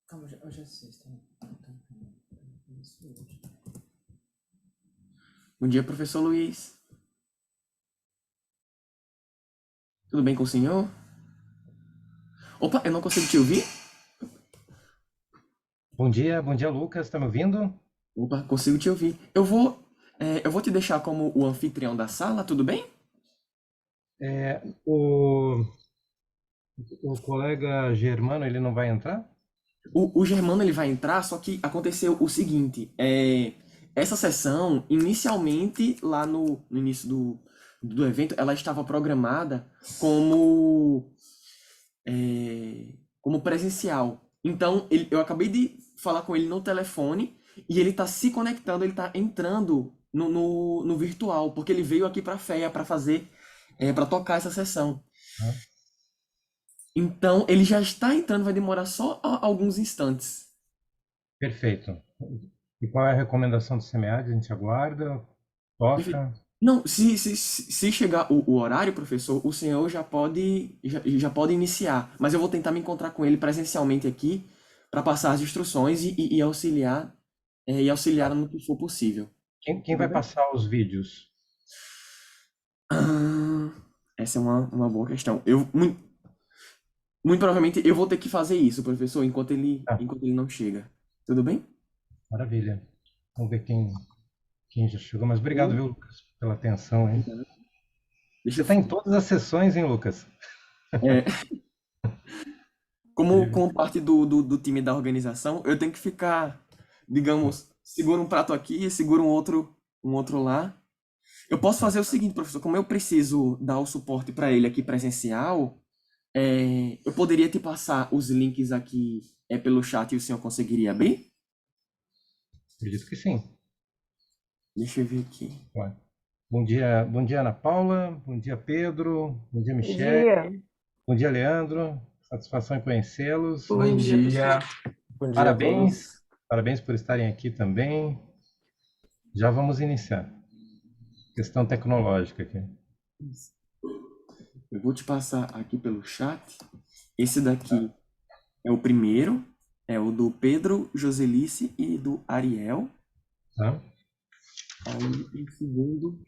Calma, hoje é sexta. Bom dia, professor Luiz. Tudo bem com o senhor? Opa, eu não consigo te ouvir? Bom dia, Lucas. Está me ouvindo? Opa, consigo te ouvir. Eu vou te deixar como o anfitrião da sala, tudo bem? É, o colega Germano, ele não vai entrar? O Germano ele vai entrar, só que aconteceu o seguinte: essa sessão, inicialmente, lá no início do evento, ela estava programada como, como presencial. Então, eu acabei de falar com ele no telefone e ele está se conectando, ele está entrando no virtual, porque ele veio aqui para a FEA para fazer, para tocar essa sessão. Ah, Então, ele já está entrando, vai demorar só alguns instantes. perfeito. E qual é a recomendação do SEMEAD? A gente aguarda, Perfeito. toca. Não, se chegar o horário, professor, o senhor já pode iniciar. Mas eu vou tentar me encontrar com ele presencialmente aqui para passar as instruções e auxiliar, no que for possível. Quem Tudo vai bem? passar os vídeos? Ah, essa é uma boa questão. Muito provavelmente eu vou ter que fazer isso, professor, Ah, enquanto ele não chega. Tudo bem? maravilha. Vamos ver quem já chegou. Mas obrigado, viu, Lucas, pela atenção, hein? Deixa Você eu. está em todas as sessões, hein, Lucas? É, como, Diga. como parte do time da organização, eu tenho que ficar, digamos, segura um prato aqui e segura um outro lá. Eu posso Tá. fazer o seguinte, professor, como eu preciso dar o suporte para ele aqui presencial, eu poderia te passar os links aqui pelo chat e o senhor conseguiria abrir? Acredito que sim. Deixa eu ver aqui. Vai. Bom dia, Ana Paula. Bom dia, Pedro. Bom dia, Bom Michele. dia. Bom dia, Leandro. Satisfação em conhecê-los. Bom dia. Bom dia a Parabéns, todos. parabéns por estarem aqui também. Já vamos iniciar. Questão tecnológica aqui. Eu vou te passar aqui pelo chat. Esse daqui é o primeiro, é o do Pedro, Joselice e do Ariel. Tá? Aí o segundo,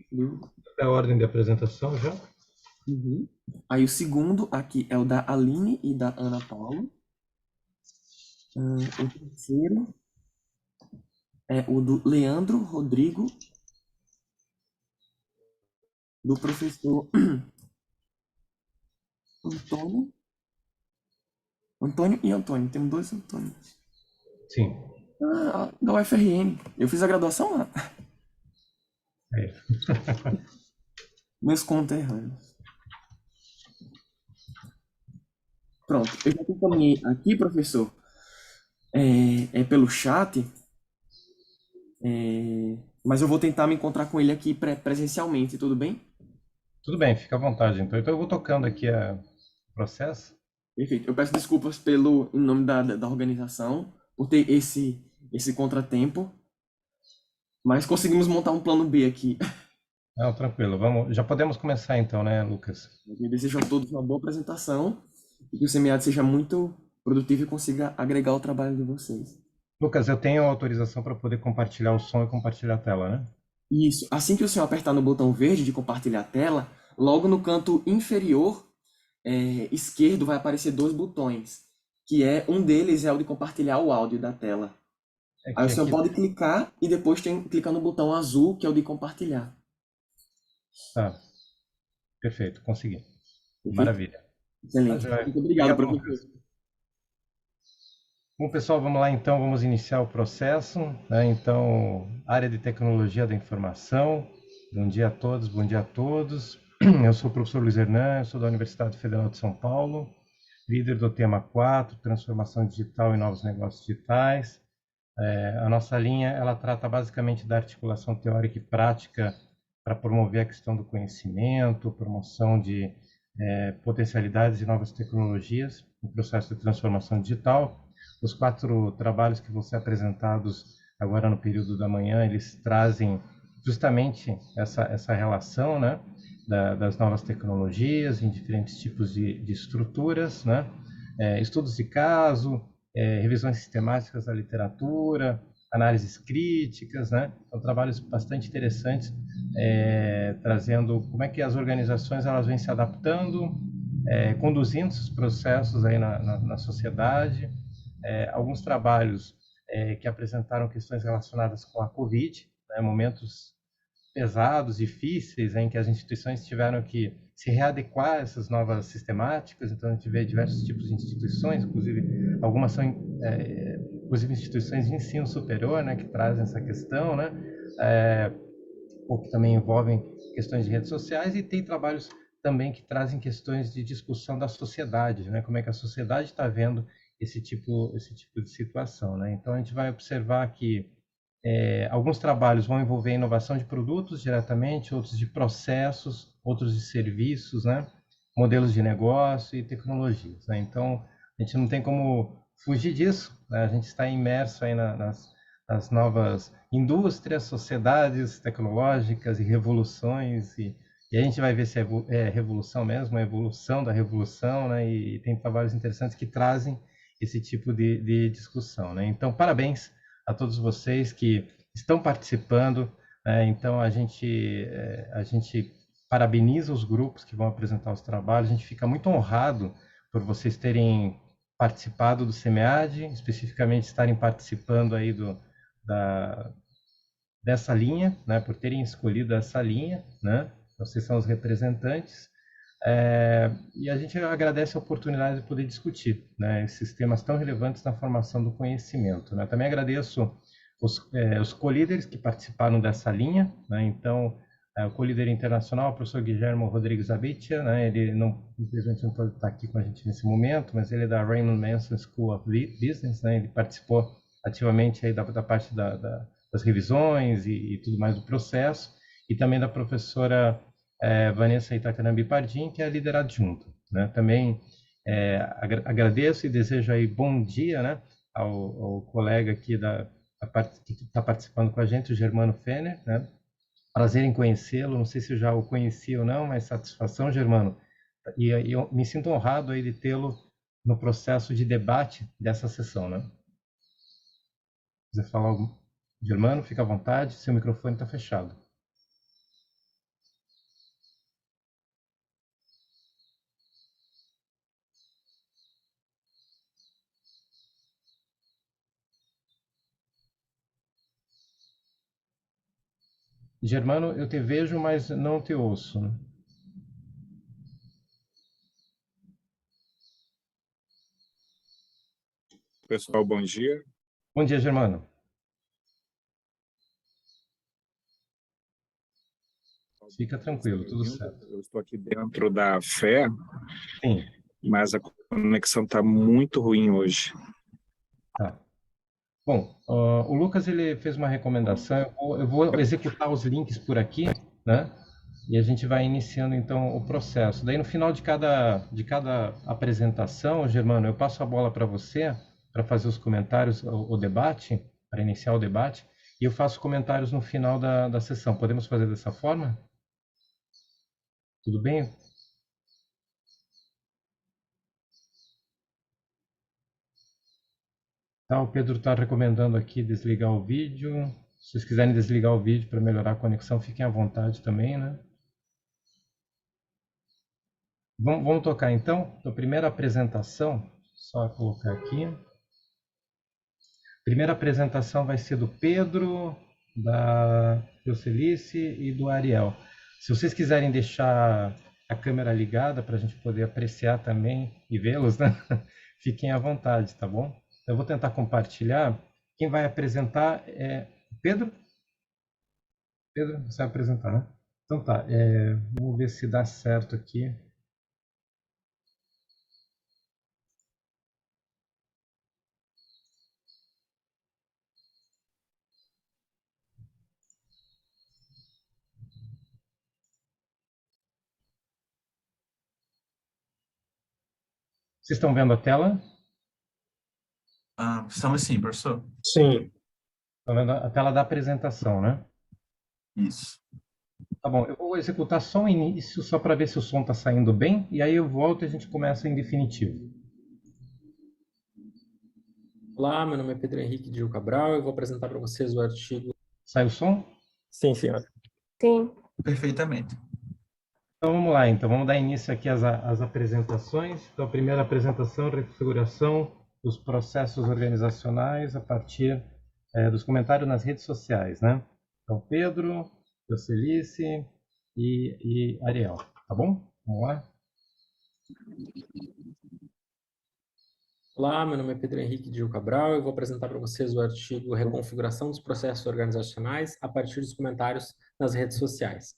É a ordem de apresentação já? Uhum. Aí o segundo aqui é o da Aline e da Ana Paula. O terceiro é o do Leandro Rodrigo, do professor Antônio. Antônio e Antônio, temos dois Antônios. Sim. Ah, da UFRN. Eu fiz a graduação lá. É. Meus conterrâneos. Pronto, eu já te encaminhei aqui, professor, pelo chat, mas eu vou tentar me encontrar com ele aqui presencialmente, tudo bem? Tudo bem, fica à vontade. Então eu vou tocando aqui o processo. Perfeito. Eu peço desculpas em nome da organização, por ter esse contratempo, mas conseguimos montar um plano B aqui. Não, tranquilo. Vamos, já podemos começar então, né, Lucas? Eu desejo a todos uma boa apresentação e que o seminário seja muito produtivo e consiga agregar o trabalho de vocês. Lucas, eu tenho autorização para poder compartilhar o som e compartilhar a tela, né? Isso. Assim que o senhor apertar no botão verde de compartilhar a tela, logo no canto inferior esquerdo vai aparecer dois botões, que um deles é o de compartilhar o áudio da tela. É Aí o que senhor aqui. pode clicar e depois clicar no botão azul, que é o de compartilhar. Tá, perfeito, consegui. Perfeito? Maravilha. Tá, Excelente. joia. Muito obrigado, Obrigado, Lucas. professor. Bom, pessoal, vamos lá então, vamos iniciar o processo, né? Então, área de tecnologia da informação. Bom dia a todos, bom dia a todos. Eu sou o professor Luiz Hernan, sou da Universidade Federal de São Paulo, líder do tema 4, transformação digital e novos negócios digitais. A nossa linha, ela trata basicamente da articulação teórica e prática para promover a questão do conhecimento, promoção de potencialidades de novas tecnologias no processo de transformação digital. Os 4 trabalhos que vão ser apresentados agora no período da manhã, eles trazem justamente essa relação, né, das novas tecnologias em diferentes tipos de estruturas, né, estudos de caso, revisões sistemáticas da literatura, análises críticas, né? São trabalhos bastante interessantes, trazendo como é que as organizações elas vêm se adaptando, conduzindo esses processos aí na sociedade. Alguns trabalhos que apresentaram questões relacionadas com a Covid, né? Momentos pesados, difíceis, em que as instituições tiveram que se readequar a essas novas sistemáticas. Então, a gente vê diversos tipos de instituições, inclusive algumas são, inclusive instituições de ensino superior, né, que trazem essa questão, né, ou que também envolvem questões de redes sociais, e tem trabalhos também que trazem questões de discussão da sociedade, né, como é que a sociedade está vendo esse tipo de situação, né. Então, a gente vai observar que alguns trabalhos vão envolver inovação de produtos diretamente, outros de processos, outros de serviços, né? Modelos de negócio e tecnologias, né? Então, a gente não tem como fugir disso, né? A gente está imerso aí nas novas indústrias, sociedades tecnológicas e revoluções, e a gente vai ver se é revolução mesmo, a evolução da revolução, né? E tem trabalhos interessantes que trazem esse tipo de discussão, né? Então, parabéns a todos vocês que estão participando, né? Então, a gente parabeniza os grupos que vão apresentar os trabalhos, a gente fica muito honrado por vocês terem participado do SEMEAD, especificamente estarem participando aí dessa linha, né? Por terem escolhido essa linha, né? Vocês são os representantes. E a gente agradece a oportunidade de poder discutir, né, esses temas tão relevantes na formação do conhecimento, né. Também agradeço os co-líderes que participaram dessa linha, né. Então, o co-líder internacional, o professor Guilherme Rodrigues Abitia, né, ele infelizmente não pode estar aqui com a gente nesse momento, mas ele é da Raymond Manson School of Business, né, ele participou ativamente aí da parte das revisões e tudo mais do processo, e também da professora Vanessa Itacanambi Pardim, que é a líder adjunta, né? Também agradeço e desejo aí bom dia, né, ao colega aqui que está participando com a gente, o Germano Fenner, né? Prazer em conhecê-lo, não sei se eu já o conheci ou não, mas satisfação, Germano. E eu me sinto honrado aí de tê-lo no processo de debate dessa sessão, né? Se quiser falar algo, Germano, fica à vontade, seu microfone está fechado. Germano, eu te vejo, mas não te ouço. Pessoal, bom dia. Bom dia, Germano. Fica tranquilo, tudo certo. Eu estou aqui dentro da fé, Sim. mas a conexão está muito ruim hoje. Tá. Bom, o Lucas ele fez uma recomendação, eu vou executar os links por aqui, né? E a gente vai iniciando então o processo. Daí no final de cada apresentação, Germano, eu passo a bola para você para fazer os comentários, o debate, para iniciar o debate, e eu faço comentários no final da sessão. Podemos fazer dessa forma? Tudo bem? Tá, o Pedro está recomendando aqui desligar o vídeo. Se vocês quiserem desligar o vídeo para melhorar a conexão, fiquem à vontade também, né? Vamos tocar então. A primeira apresentação, só colocar aqui. Primeira apresentação vai ser do Pedro, da Eucelice e do Ariel. Se vocês quiserem deixar a câmera ligada para a gente poder apreciar também e vê-los, né? Fiquem à vontade, tá bom? Eu vou tentar compartilhar. Quem vai apresentar é Pedro? Pedro, você vai apresentar, né? Então tá, vamos ver se dá certo aqui. Vocês estão vendo a tela? Estamos sim, professor. Sim. Estão vendo a tela da apresentação, né? Isso. Tá bom, eu vou executar só o início, só para ver se o som está saindo bem, e aí eu volto e a gente começa em definitivo. Olá, meu nome é Pedro Henrique Gil Cabral. Eu vou apresentar para vocês o artigo. Sai o som? Sim, senhor. Sim. Perfeitamente. Então vamos lá, então vamos dar início aqui às apresentações. Então, a primeira apresentação, reconfiguração dos processos organizacionais a partir dos comentários nas redes sociais, né? Então, Pedro, Jocelice e Ariel, tá bom? Vamos lá? Olá, meu nome é Pedro Henrique Gil Cabral. Eu vou apresentar para vocês o artigo Reconfiguração dos processos organizacionais a partir dos comentários nas redes sociais.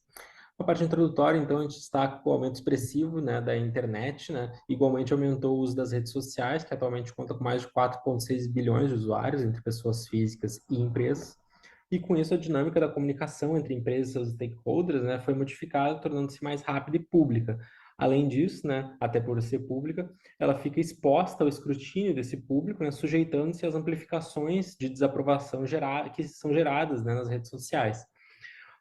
A parte introdutória, então, a gente destaca o aumento expressivo, né, da internet, né, igualmente aumentou o uso das redes sociais, que atualmente conta com mais de 4,6 bilhões de usuários entre pessoas físicas e empresas, e com isso a dinâmica da comunicação entre empresas e seus stakeholders, né, foi modificada, tornando-se mais rápida e pública. Além disso, né, até por ser pública, ela fica exposta ao escrutínio desse público, né, sujeitando-se às amplificações de desaprovação que são geradas, né, nas redes sociais.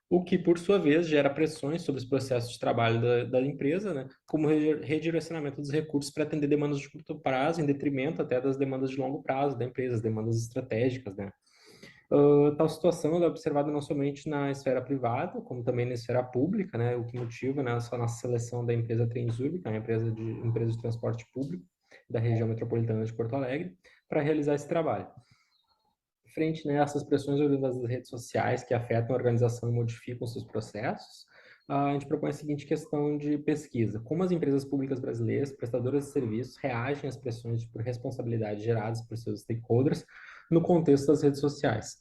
O que, por sua vez, gera pressões sobre os processos de trabalho da empresa, né, como redirecionamento dos recursos para atender demandas de curto prazo, em detrimento até das demandas de longo prazo da empresa, as demandas estratégicas, né. Tal situação é observada não somente na esfera privada, como também na esfera pública, né, o que motiva, né, só na seleção da empresa Transurb, que é uma empresa de transporte público da região metropolitana de Porto Alegre, para realizar esse trabalho. Frente, né, a essas pressões oriundas das redes sociais que afetam a organização e modificam seus processos, a gente propõe a seguinte questão de pesquisa: como as empresas públicas brasileiras, prestadoras de serviços, reagem às pressões por responsabilidade geradas por seus stakeholders no contexto das redes sociais.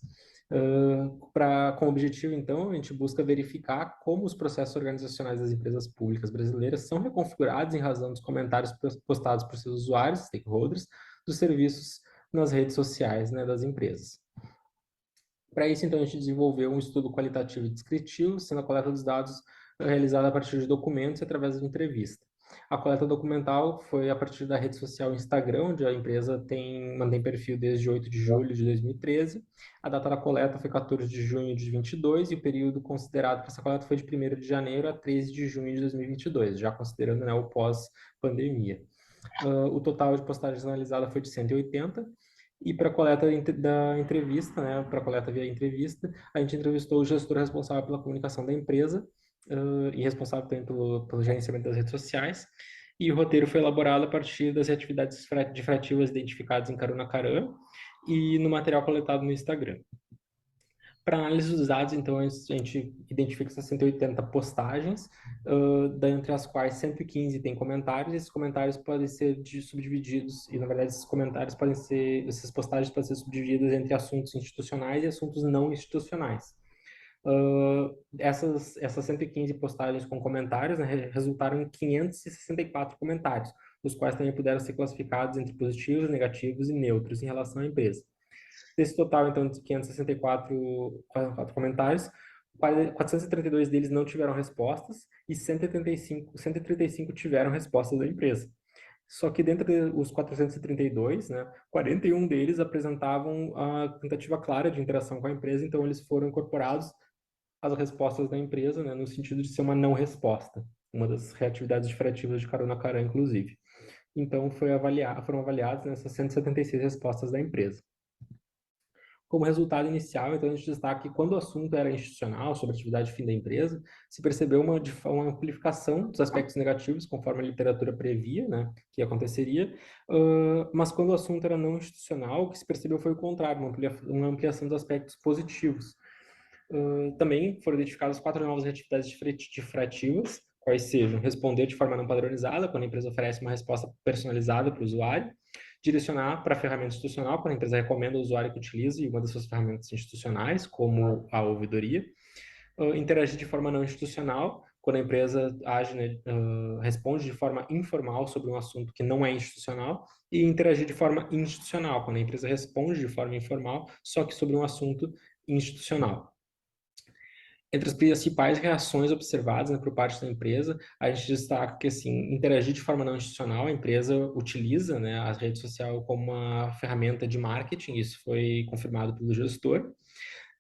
Com o objetivo, então, a gente busca verificar como os processos organizacionais das empresas públicas brasileiras são reconfigurados em razão dos comentários postados por seus usuários, stakeholders, dos serviços nas redes sociais, né, das empresas. Para isso, então, a gente desenvolveu um estudo qualitativo e descritivo, sendo a coleta dos dados realizada a partir de documentos e através de entrevista. A coleta documental foi a partir da rede social Instagram, onde a empresa mantém perfil desde 8 de julho de 2013. A data da coleta foi 14 de junho de 2022 e o período considerado para essa coleta foi de 1º de janeiro a 13 de junho de 2022, já considerando, né, o pós-pandemia. O total de postagens analisadas foi de 180. E para a coleta da entrevista, né, para a coleta via entrevista, a gente entrevistou o gestor responsável pela comunicação da empresa e responsável também pelo gerenciamento das redes sociais. E o roteiro foi elaborado a partir das atividades difrativas identificadas em Karuna Karan e no material coletado no Instagram. Para análise dos dados, então, a gente identifica essas 180 postagens, dentre as quais 115 têm comentários, e esses comentários podem ser subdivididos, e na verdade essas postagens podem ser subdivididas entre assuntos institucionais e assuntos não institucionais. Essas 115 postagens com comentários, né, resultaram em 564 comentários, os quais também puderam ser classificados entre positivos, negativos e neutros em relação à empresa. Desse total, então, de 564 comentários, 432 deles não tiveram respostas e 135 tiveram respostas da empresa. Só que dentre os 432, né, 41 deles apresentavam a tentativa clara de interação com a empresa, então eles foram incorporados às respostas da empresa, né, no sentido de ser uma não resposta, uma das reatividades diferativas de Karuna Karan, inclusive. Então, foram avaliadas nessas 176 respostas da empresa. Como resultado inicial, então, a gente destaca que quando o assunto era institucional, sobre a atividade fim da empresa, se percebeu uma amplificação dos aspectos negativos, conforme a literatura previa, né, que aconteceria, mas quando o assunto era não institucional, o que se percebeu foi o contrário, uma ampliação dos aspectos positivos. Também foram identificadas 4 novas atividades difrativas, quais sejam responder de forma não padronizada, quando a empresa oferece uma resposta personalizada para o usuário, direcionar para a ferramenta institucional, quando a empresa recomenda ao usuário que utilize uma das suas ferramentas institucionais, como a ouvidoria, interagir de forma não institucional, quando a empresa age, né, responde de forma informal sobre um assunto que não é institucional, e interagir de forma institucional, quando a empresa responde de forma informal, só que sobre um assunto institucional. Entre as principais reações observadas, né, por parte da empresa, a gente destaca que, assim, interagir de forma não institucional, a empresa utiliza, né, a rede social como uma ferramenta de marketing, isso foi confirmado pelo gestor.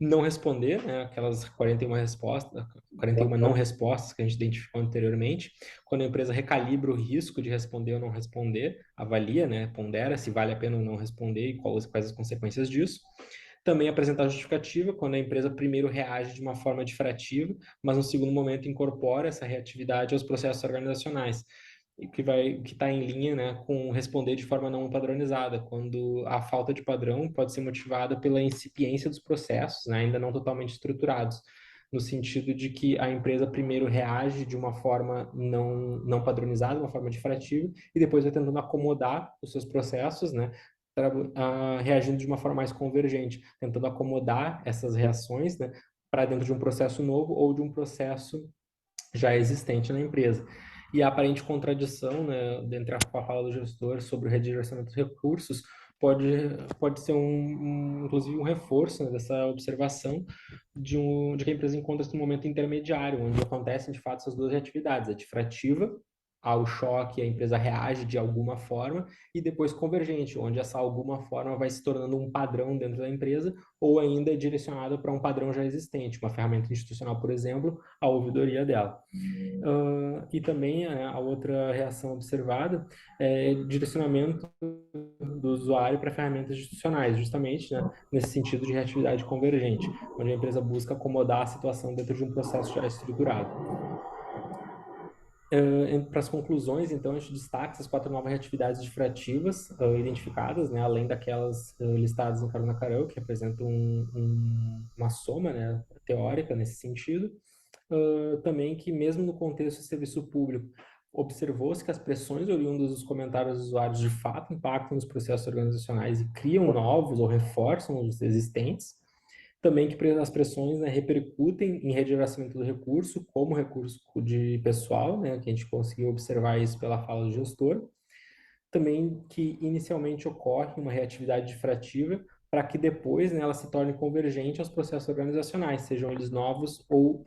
não responder, né, aquelas 41 respostas, 41 não respostas que a gente identificou anteriormente, quando a empresa recalibra o risco de responder ou não responder, avalia, né, pondera se vale a pena ou não responder e quais as consequências disso. Também apresentar justificativa, quando a empresa primeiro reage de uma forma diferativa, mas no segundo momento incorpora essa reatividade aos processos organizacionais, e que está em linha, né, com responder de forma não padronizada, quando a falta de padrão pode ser motivada pela incipiência dos processos, né, ainda não totalmente estruturados, no sentido de que a empresa primeiro reage de uma forma não padronizada, uma forma diferativa, e depois vai tentando acomodar os seus processos, né, reagindo de uma forma mais convergente, tentando acomodar essas reações, né, para dentro de um processo novo ou de um processo já existente na empresa. E a aparente contradição, né, entre a fala do gestor sobre o redirecionamento dos recursos pode ser inclusive um reforço, né, dessa observação de que a empresa encontra-se num momento intermediário, onde acontecem de fato essas duas atividades, a difrativa, ao choque a empresa reage de alguma forma, e depois convergente, onde essa alguma forma vai se tornando um padrão dentro da empresa ou ainda é direcionada para um padrão já existente, uma ferramenta institucional, por exemplo, a ouvidoria dela. E também a outra reação observada é direcionamento do usuário para ferramentas institucionais, justamente, né, nesse sentido de reatividade convergente, onde a empresa busca acomodar a situação dentro de um processo já estruturado. Para as conclusões, então, a gente destaca essas 4 novas atividades difrativas identificadas, né, além daquelas listadas no Caruna Carol, que representam uma soma, né, teórica nesse sentido. Também que, mesmo no contexto de serviço público, observou-se que as pressões oriundas dos comentários dos usuários de fato impactam os processos organizacionais e criam novos ou reforçam os existentes. Também que as pressões, né, repercutem em redirecionamento do recurso, como recurso de pessoal, né, que a gente conseguiu observar isso pela fala do gestor. Também que inicialmente ocorre uma reatividade difrativa para que depois, né, ela se torne convergente aos processos organizacionais, sejam eles novos ou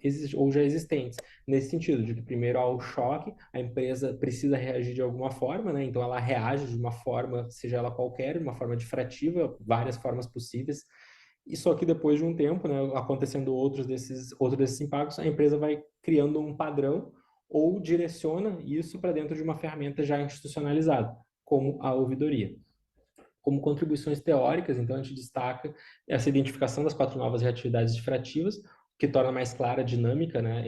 já existentes. Nesse sentido, de que primeiro ao choque, a empresa precisa reagir de alguma forma, né, então ela reage de uma forma, seja ela qualquer, uma forma difrativa, várias formas possíveis, e só que depois de um tempo, né, acontecendo outros desses impactos, a empresa vai criando um padrão ou direciona isso para dentro de uma ferramenta já institucionalizada, como a ouvidoria. Como contribuições teóricas, então, a gente destaca essa identificação das 4 novas reatividades difrativas, que torna mais clara a dinâmica, né,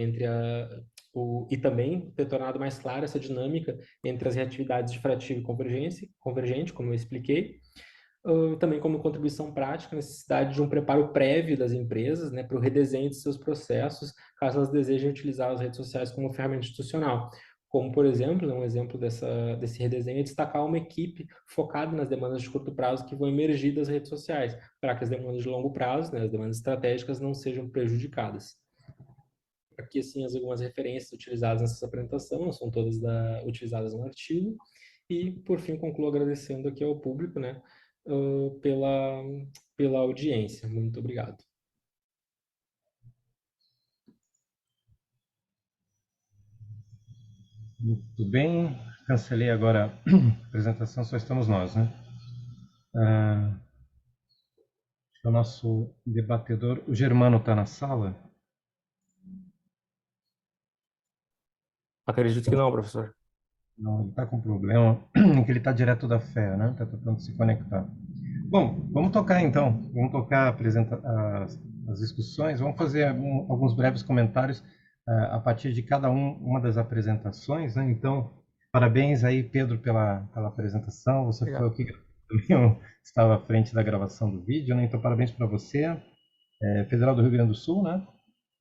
e também ter tornado mais clara essa dinâmica entre as reatividades difrativa e convergente, como eu expliquei. Também como contribuição prática, a necessidade de um preparo prévio das empresas, né, para o redesenho de seus processos, caso elas desejem utilizar as redes sociais como ferramenta institucional. Como, por exemplo, né, um exemplo desse redesenho é destacar uma equipe focada nas demandas de curto prazo que vão emergir das redes sociais, para que as demandas de longo prazo, né, as demandas estratégicas, não sejam prejudicadas. Aqui, assim, algumas referências utilizadas nessa apresentação, são todas utilizadas no artigo. E, por fim, concluo agradecendo aqui ao público, né, pela audiência. Muito obrigado. Muito bem, cancelei agora a apresentação, só estamos nós, né? O nosso debatedor, o Germano está na sala? Acredito que não, professor. Não, ele está com problema, que ele está direto da fé, né? Está tentando se conectar. Bom, vamos tocar então. Vamos tocar as discussões. Vamos fazer alguns breves comentários a partir de cada uma das apresentações, né? Então, parabéns aí, Pedro, pela apresentação. Você Obrigado. foi o que também estava à frente da gravação do vídeo, né? Então, parabéns para você. Federal do Rio Grande do Sul, né?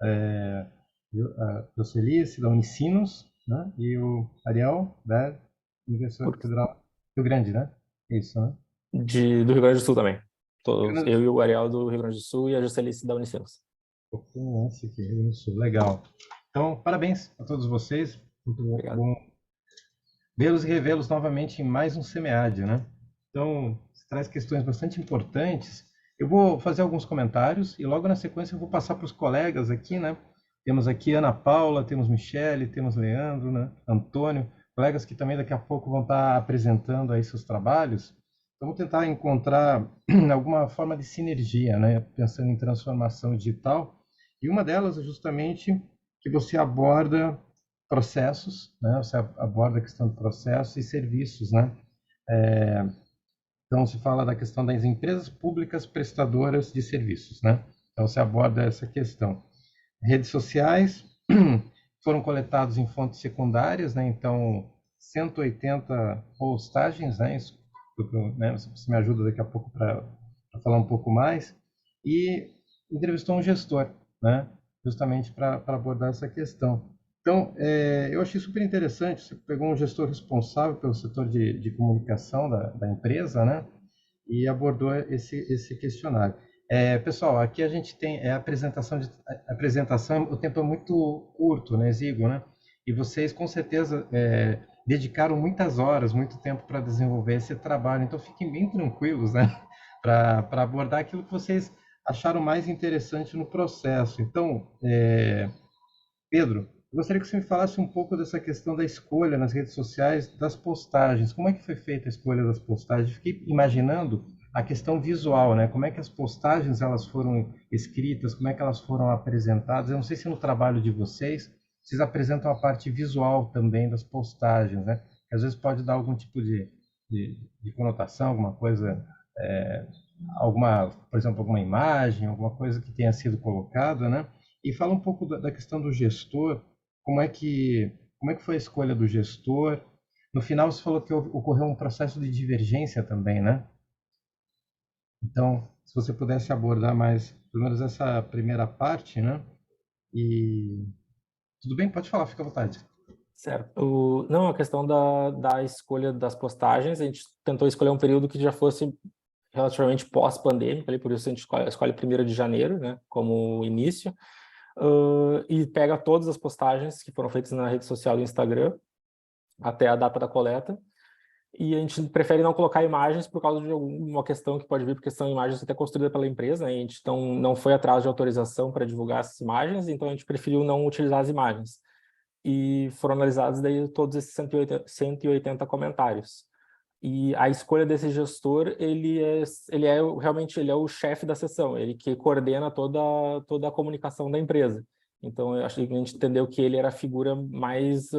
A Jocelice, da Unicinos, né? E o Ariel, da Universidade Federal do Rio Grande, né? Isso, né? Do Rio Grande do Sul também. Todos, eu e o Ariel do Rio Grande do Sul e a Juscelice da Unicinos. Nossa, que Rio Grande do Sul, legal. Então, parabéns a todos vocês. Muito bom vê-los e revê-los novamente em mais um SEMEAD, né? Então, você traz questões bastante importantes. Eu vou fazer alguns comentários e logo na sequência eu vou passar para os colegas aqui, né? Temos aqui Ana Paula, temos Michele, temos Leandro, né? Antônio, colegas que também daqui a pouco vão estar apresentando aí seus trabalhos. Vamos tentar encontrar alguma forma de sinergia, né? Pensando em transformação digital. E uma delas é justamente que você aborda processos, né? Você aborda a questão de processos e serviços, né? Então, se fala da questão das empresas públicas prestadoras de serviços, né? Então, você aborda essa questão. Redes sociais foram coletados em fontes secundárias, né? Então, 180 postagens, né? Isso, né? Você me ajuda daqui a pouco para falar um pouco mais. E entrevistou um gestor, né? Justamente para abordar essa questão. Então, eu achei super interessante. Você pegou um gestor responsável pelo setor de comunicação da empresa, né? E abordou esse questionário. Pessoal, aqui a gente tem a apresentação, o tempo é muito curto, né, exíguo, né? E vocês, com certeza, dedicaram muitas horas, muito tempo para desenvolver esse trabalho. Então, fiquem bem tranquilos, né? Para abordar aquilo que vocês acharam mais interessante no processo. Então, Pedro, eu gostaria que você me falasse um pouco dessa questão da escolha nas redes sociais das postagens. Como é que foi feita a escolha das postagens? Fiquei imaginando a questão visual, né? Como é que as postagens elas foram escritas, como é que elas foram apresentadas. Eu não sei se no trabalho de vocês apresentam a parte visual também das postagens, né? Que às vezes pode dar algum tipo de conotação, alguma coisa, por exemplo, alguma imagem, alguma coisa que tenha sido colocada, né? E fala um pouco da questão do gestor, como é que foi a escolha do gestor? No final você falou que ocorreu um processo de divergência também, né? Então, se você pudesse abordar mais, pelo menos essa primeira parte, né? E tudo bem? Pode falar, fica à vontade. Certo. Não, a questão da escolha das postagens, a gente tentou escolher um período que já fosse relativamente pós-pandêmico, por isso a gente escolhe 1º de janeiro, né, como início, e pega todas as postagens que foram feitas na rede social do Instagram até a data da coleta, e a gente prefere não colocar imagens por causa de alguma questão que pode vir, porque são imagens até construídas pela empresa, né, e a gente não foi atrás de autorização para divulgar essas imagens, então a gente preferiu não utilizar as imagens. E foram analisados daí todos esses 180 comentários. E a escolha desse gestor, ele é realmente o chefe da seção, ele que coordena toda a comunicação da empresa. Então, eu acho que a gente entendeu que ele era a figura mais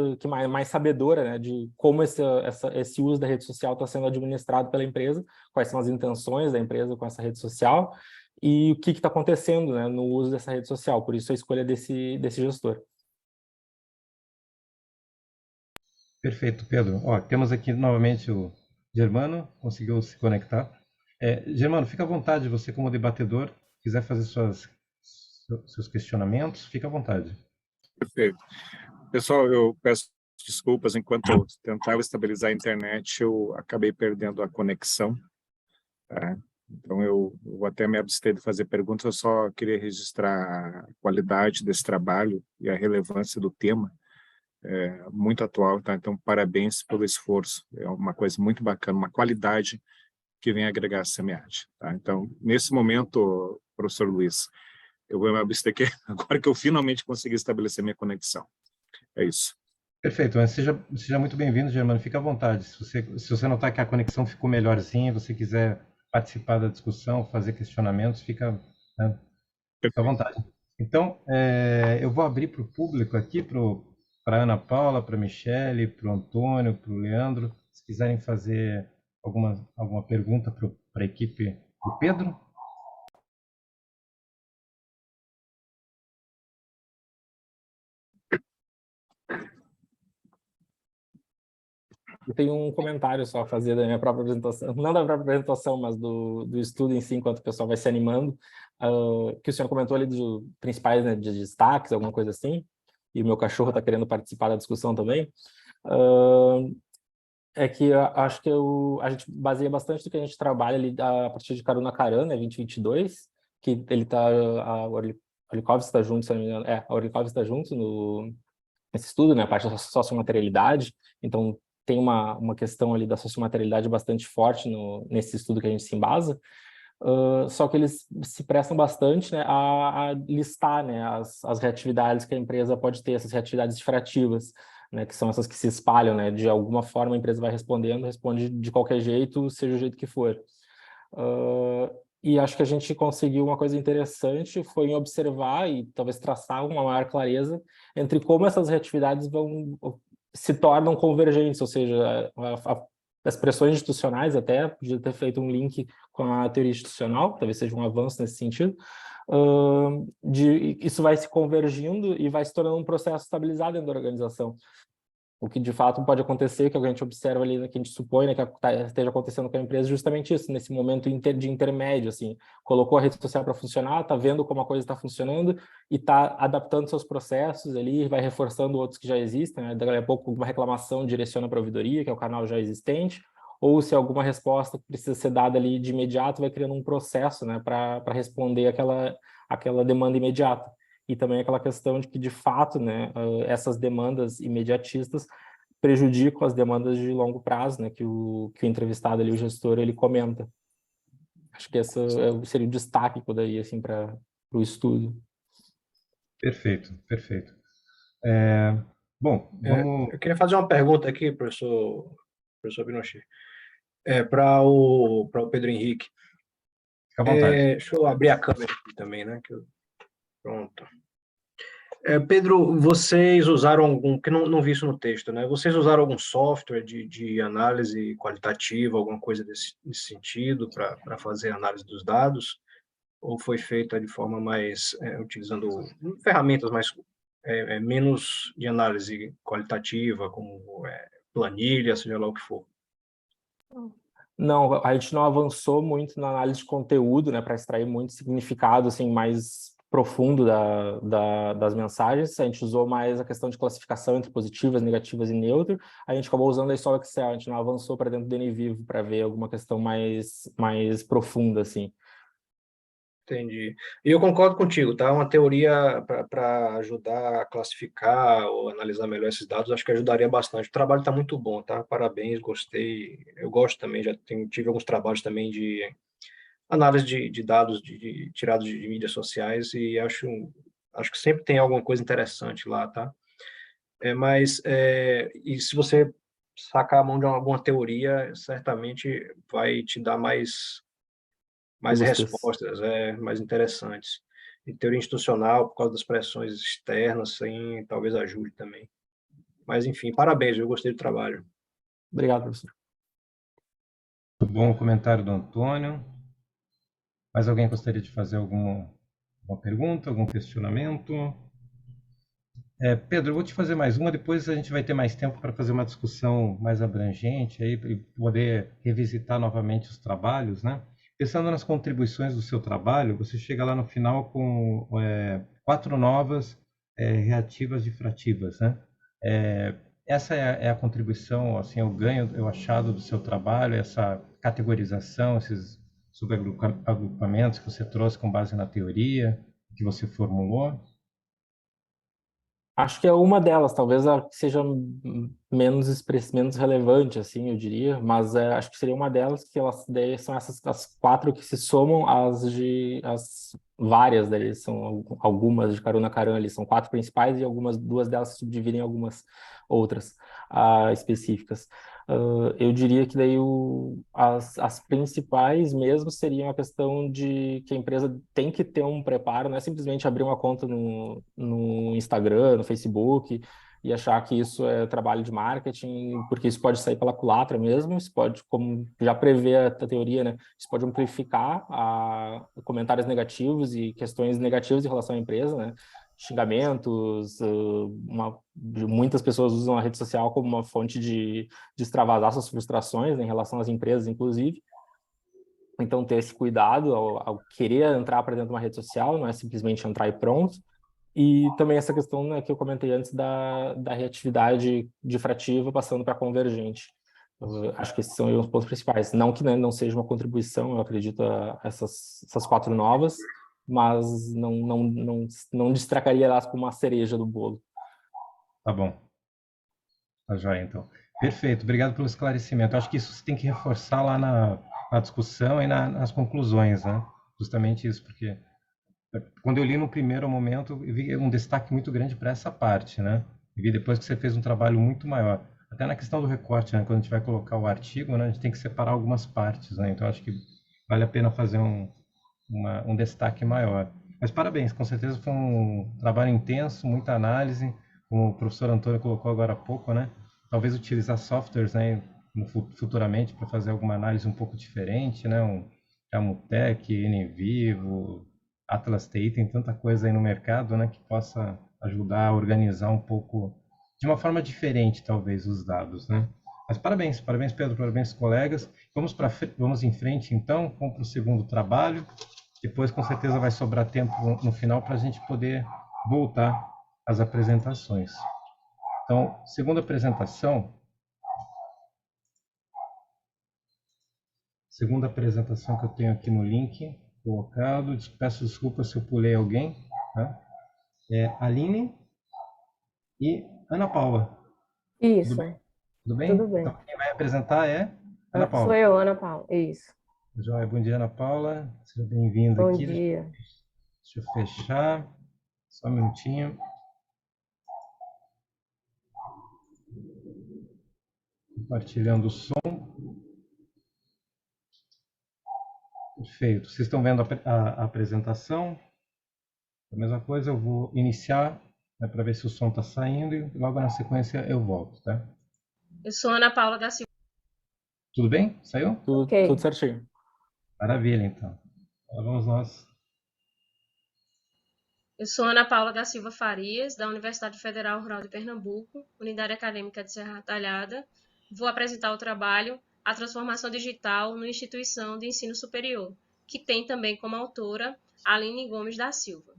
sabedora, né, de como esse uso da rede social está sendo administrado pela empresa, quais são as intenções da empresa com essa rede social e o que está acontecendo, né, no uso dessa rede social. Por isso, a escolha desse gestor. Perfeito, Pedro. Ó, temos aqui novamente o Germano, conseguiu se conectar. Germano, fica à vontade, você como debatedor, quiser fazer seus questionamentos, fica à vontade. Perfeito. Pessoal, eu peço desculpas, enquanto eu tentava estabilizar a internet, eu acabei perdendo a conexão. Tá? Então, eu vou até me abster de fazer perguntas, eu só queria registrar a qualidade desse trabalho e a relevância do tema. Muito atual, tá? Então, parabéns pelo esforço. É uma coisa muito bacana, uma qualidade que vem agregar a SEMEAD, tá? Então, nesse momento, professor Luiz, eu vou me abster aqui agora que eu finalmente consegui estabelecer minha conexão. É isso. Perfeito. Seja muito bem-vindo, Germano. Fica à vontade. Se você notar que a conexão ficou melhorzinha, você quiser participar da discussão, fazer questionamentos, fica à vontade. Então, eu vou abrir para o público aqui, para a Ana Paula, para a Michele, para o Antônio, para o Leandro, se quiserem fazer alguma pergunta para a equipe do Pedro. Eu tenho um comentário só a fazer da minha própria apresentação, não da própria apresentação, mas do estudo em si, enquanto o pessoal vai se animando, que o senhor comentou ali dos principais, né, de destaques, alguma coisa assim, e o meu cachorro está querendo participar da discussão também. É que acho que a gente baseia bastante do que a gente trabalha ali a partir de Karuna Karana, 2022, que ele está, a Orlikowski está junto, se não me engano, a Orlikowski está junto nesse estudo, né, a parte da sociomaterialidade, então tem uma questão ali da sociomaterialidade bastante forte nesse estudo que a gente se embasa, só que eles se prestam bastante, né, a listar, né, as reatividades que a empresa pode ter, essas reatividades distrativas. né, que são essas que se espalham, né, de alguma forma a empresa vai respondendo, responde de qualquer jeito, seja o jeito que for. E acho que a gente conseguiu uma coisa interessante, foi em observar e talvez traçar uma maior clareza entre como essas reatividades se tornam convergentes, ou seja, as pressões institucionais, até podia ter feito um link com a teoria institucional, talvez seja um avanço nesse sentido, isso vai se convergindo e vai se tornando um processo estabilizado dentro da organização. O que de fato pode acontecer, que a gente observa ali, né, que a gente supõe, né, que esteja acontecendo com a empresa, justamente isso, nesse momento de intermédio, assim, colocou a rede social para funcionar, está vendo como a coisa está funcionando e está adaptando seus processos ali, vai reforçando outros que já existem, né, daqui a pouco uma reclamação direciona para a ouvidoria, que é o canal já existente, ou se alguma resposta precisa ser dada ali de imediato, vai criando um processo, né, para responder aquela demanda imediata. E também aquela questão de que, de fato, né, essas demandas imediatistas prejudicam as demandas de longo prazo, né, que o entrevistado ali, o gestor, ele comenta. Acho que esse seria o destaque que eu daria, assim, para o estudo. Perfeito, perfeito. Bom, vamos... Eu queria fazer uma pergunta aqui, professor Pinochet, para o Pedro Henrique. Fica à vontade. Deixa eu abrir a câmera aqui também, né? Pronto. Pedro, vocês usaram algum, que não vi isso no texto, né? Vocês usaram algum software de análise qualitativa, alguma coisa nesse sentido, para fazer análise dos dados? Ou foi feita de forma mais, utilizando ferramentas mais, menos de análise qualitativa, como planilha, seja lá o que for? Não, a gente não avançou muito na análise de conteúdo, né, para extrair muito significado, assim, mais profundo das mensagens. A gente usou mais a questão de classificação entre positivas, negativas e neutro. A gente acabou usando aí só o Excel, a gente não avançou para dentro do NVivo para ver alguma questão mais profunda, assim. Entendi. E eu concordo contigo, tá? Uma teoria para ajudar a classificar ou analisar melhor esses dados, acho que ajudaria bastante. O trabalho está muito bom, tá? Parabéns, gostei. Eu gosto também, tive alguns trabalhos também de análise de dados tirados de mídias sociais e acho que sempre tem alguma coisa interessante lá, tá? E se você sacar a mão de alguma teoria, certamente vai te dar mais respostas, mais interessantes. E teoria institucional, por causa das pressões externas, sim, talvez ajude também. Mas, enfim, parabéns, eu gostei do trabalho. Obrigado, professor. Muito bom o comentário do Antônio. Mais alguém gostaria de fazer alguma pergunta, algum questionamento? Pedro, eu vou te fazer mais uma, depois a gente vai ter mais tempo para fazer uma discussão mais abrangente, aí, para poder revisitar novamente os trabalhos, né? Pensando nas contribuições do seu trabalho, você chega lá no final com 4 novas reativas difrativas, né? Essa é a contribuição, assim, o ganho, o achado do seu trabalho, essa categorização, esses subagrupamentos que você trouxe com base na teoria que você formulou? Acho que é uma delas, talvez a que seja menos relevante, assim, eu diria, mas acho que seria uma delas, que são essas as 4 que se somam às várias deles, são algumas de carona a carona ali, são 4 principais e 2 delas se subdividem em algumas outras específicas. Eu diria que daí as principais mesmo seriam a questão de que a empresa tem que ter um preparo, não é simplesmente abrir uma conta no Instagram, no Facebook e achar que isso é trabalho de marketing, porque isso pode sair pela culatra mesmo, isso pode, como já prevê a teoria, né, isso pode amplificar comentários negativos e questões negativas em relação à empresa, né, xingamentos, muitas pessoas usam a rede social como uma fonte de extravasar suas frustrações, né, em relação às empresas, inclusive. Então, ter esse cuidado ao querer entrar para dentro de uma rede social, não é simplesmente entrar e pronto. E também essa questão, né, que eu comentei antes da reatividade difrativa passando para convergente. Eu acho que esses são os pontos principais. Não que, né, não seja uma contribuição, eu acredito, a essas 4 novas, mas não destacaria elas como uma cereja do bolo. Tá bom. Tá joia, então. Perfeito, obrigado pelo esclarecimento. Acho que isso você tem que reforçar lá na discussão e nas conclusões, né? Justamente isso, porque quando eu li no primeiro momento, eu vi um destaque muito grande para essa parte, né? e vi depois que você fez um trabalho muito maior. Até na questão do recorte, né? Quando a gente vai colocar o artigo, né? A gente tem que separar algumas partes, né? Então acho que vale a pena fazer um destaque maior. Mas parabéns, com certeza foi um trabalho intenso, muita análise, como o professor Antônio colocou agora há pouco, né? Talvez utilizar softwares, né, futuramente para fazer alguma análise um pouco diferente, né? Camutec, NVivo, Atlas TI, tem tanta coisa aí no mercado, né, que possa ajudar a organizar um pouco, de uma forma diferente, talvez, os dados, né? Mas parabéns, parabéns, Pedro, parabéns, colegas. Vamos em frente, então, vamos para o segundo trabalho. Depois, com certeza, vai sobrar tempo no final para a gente poder voltar às apresentações. Então, segunda apresentação que eu tenho aqui no link colocado. Peço desculpas se eu pulei alguém. Tá? É Aline e Ana Paula. Isso, Tudo bem? tudo bem. Então, quem vai apresentar é Ana Sou Paula. eu, Ana Paula. Isso. Joia, bom dia, Ana Paula. Seja bem-vinda Bom aqui. dia. Deixa eu fechar. Só um minutinho. Compartilhando o som. Perfeito. Vocês estão vendo a apresentação? A mesma coisa, eu vou iniciar, né, para ver se o som está saindo e logo na sequência eu volto, tá? Eu sou Ana Paula da Silva. Tudo bem? Saiu? Ok. Tudo certinho. Maravilha, então. Agora vamos nós. Eu sou Ana Paula da Silva Farias, da Universidade Federal Rural de Pernambuco, Unidade Acadêmica de Serra Talhada. Vou apresentar o trabalho A Transformação Digital no Instituição de Ensino Superior, que tem também como autora Aline Gomes da Silva.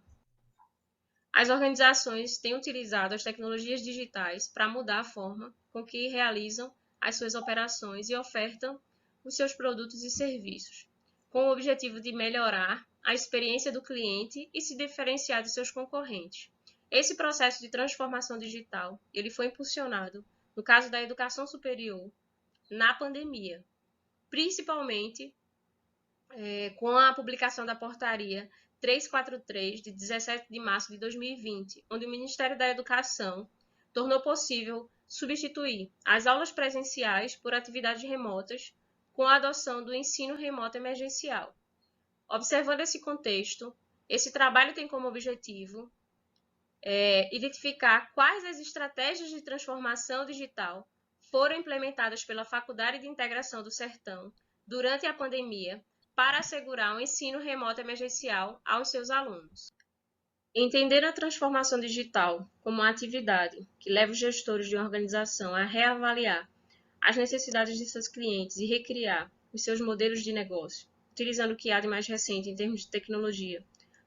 As organizações têm utilizado as tecnologias digitais para mudar a forma com que realizam as suas operações e ofertam os seus produtos e serviços, com o objetivo de melhorar a experiência do cliente e se diferenciar de seus concorrentes. Esse processo de transformação digital, ele foi impulsionado, no caso da educação superior, na pandemia, principalmente com a publicação da portaria 343, de 17 de março de 2020, onde o Ministério da Educação tornou possível substituir as aulas presenciais por atividades remotas com a adoção do ensino remoto emergencial. Observando esse contexto, esse trabalho tem como objetivo identificar quais as estratégias de transformação digital foram implementadas pela Faculdade de Integração do Sertão durante a pandemia para assegurar um ensino remoto emergencial aos seus alunos. Entender a transformação digital como uma atividade que leva os gestores de uma organização a reavaliar as necessidades de seus clientes e recriar os seus modelos de negócio, utilizando o que há de mais recente em termos de tecnologia,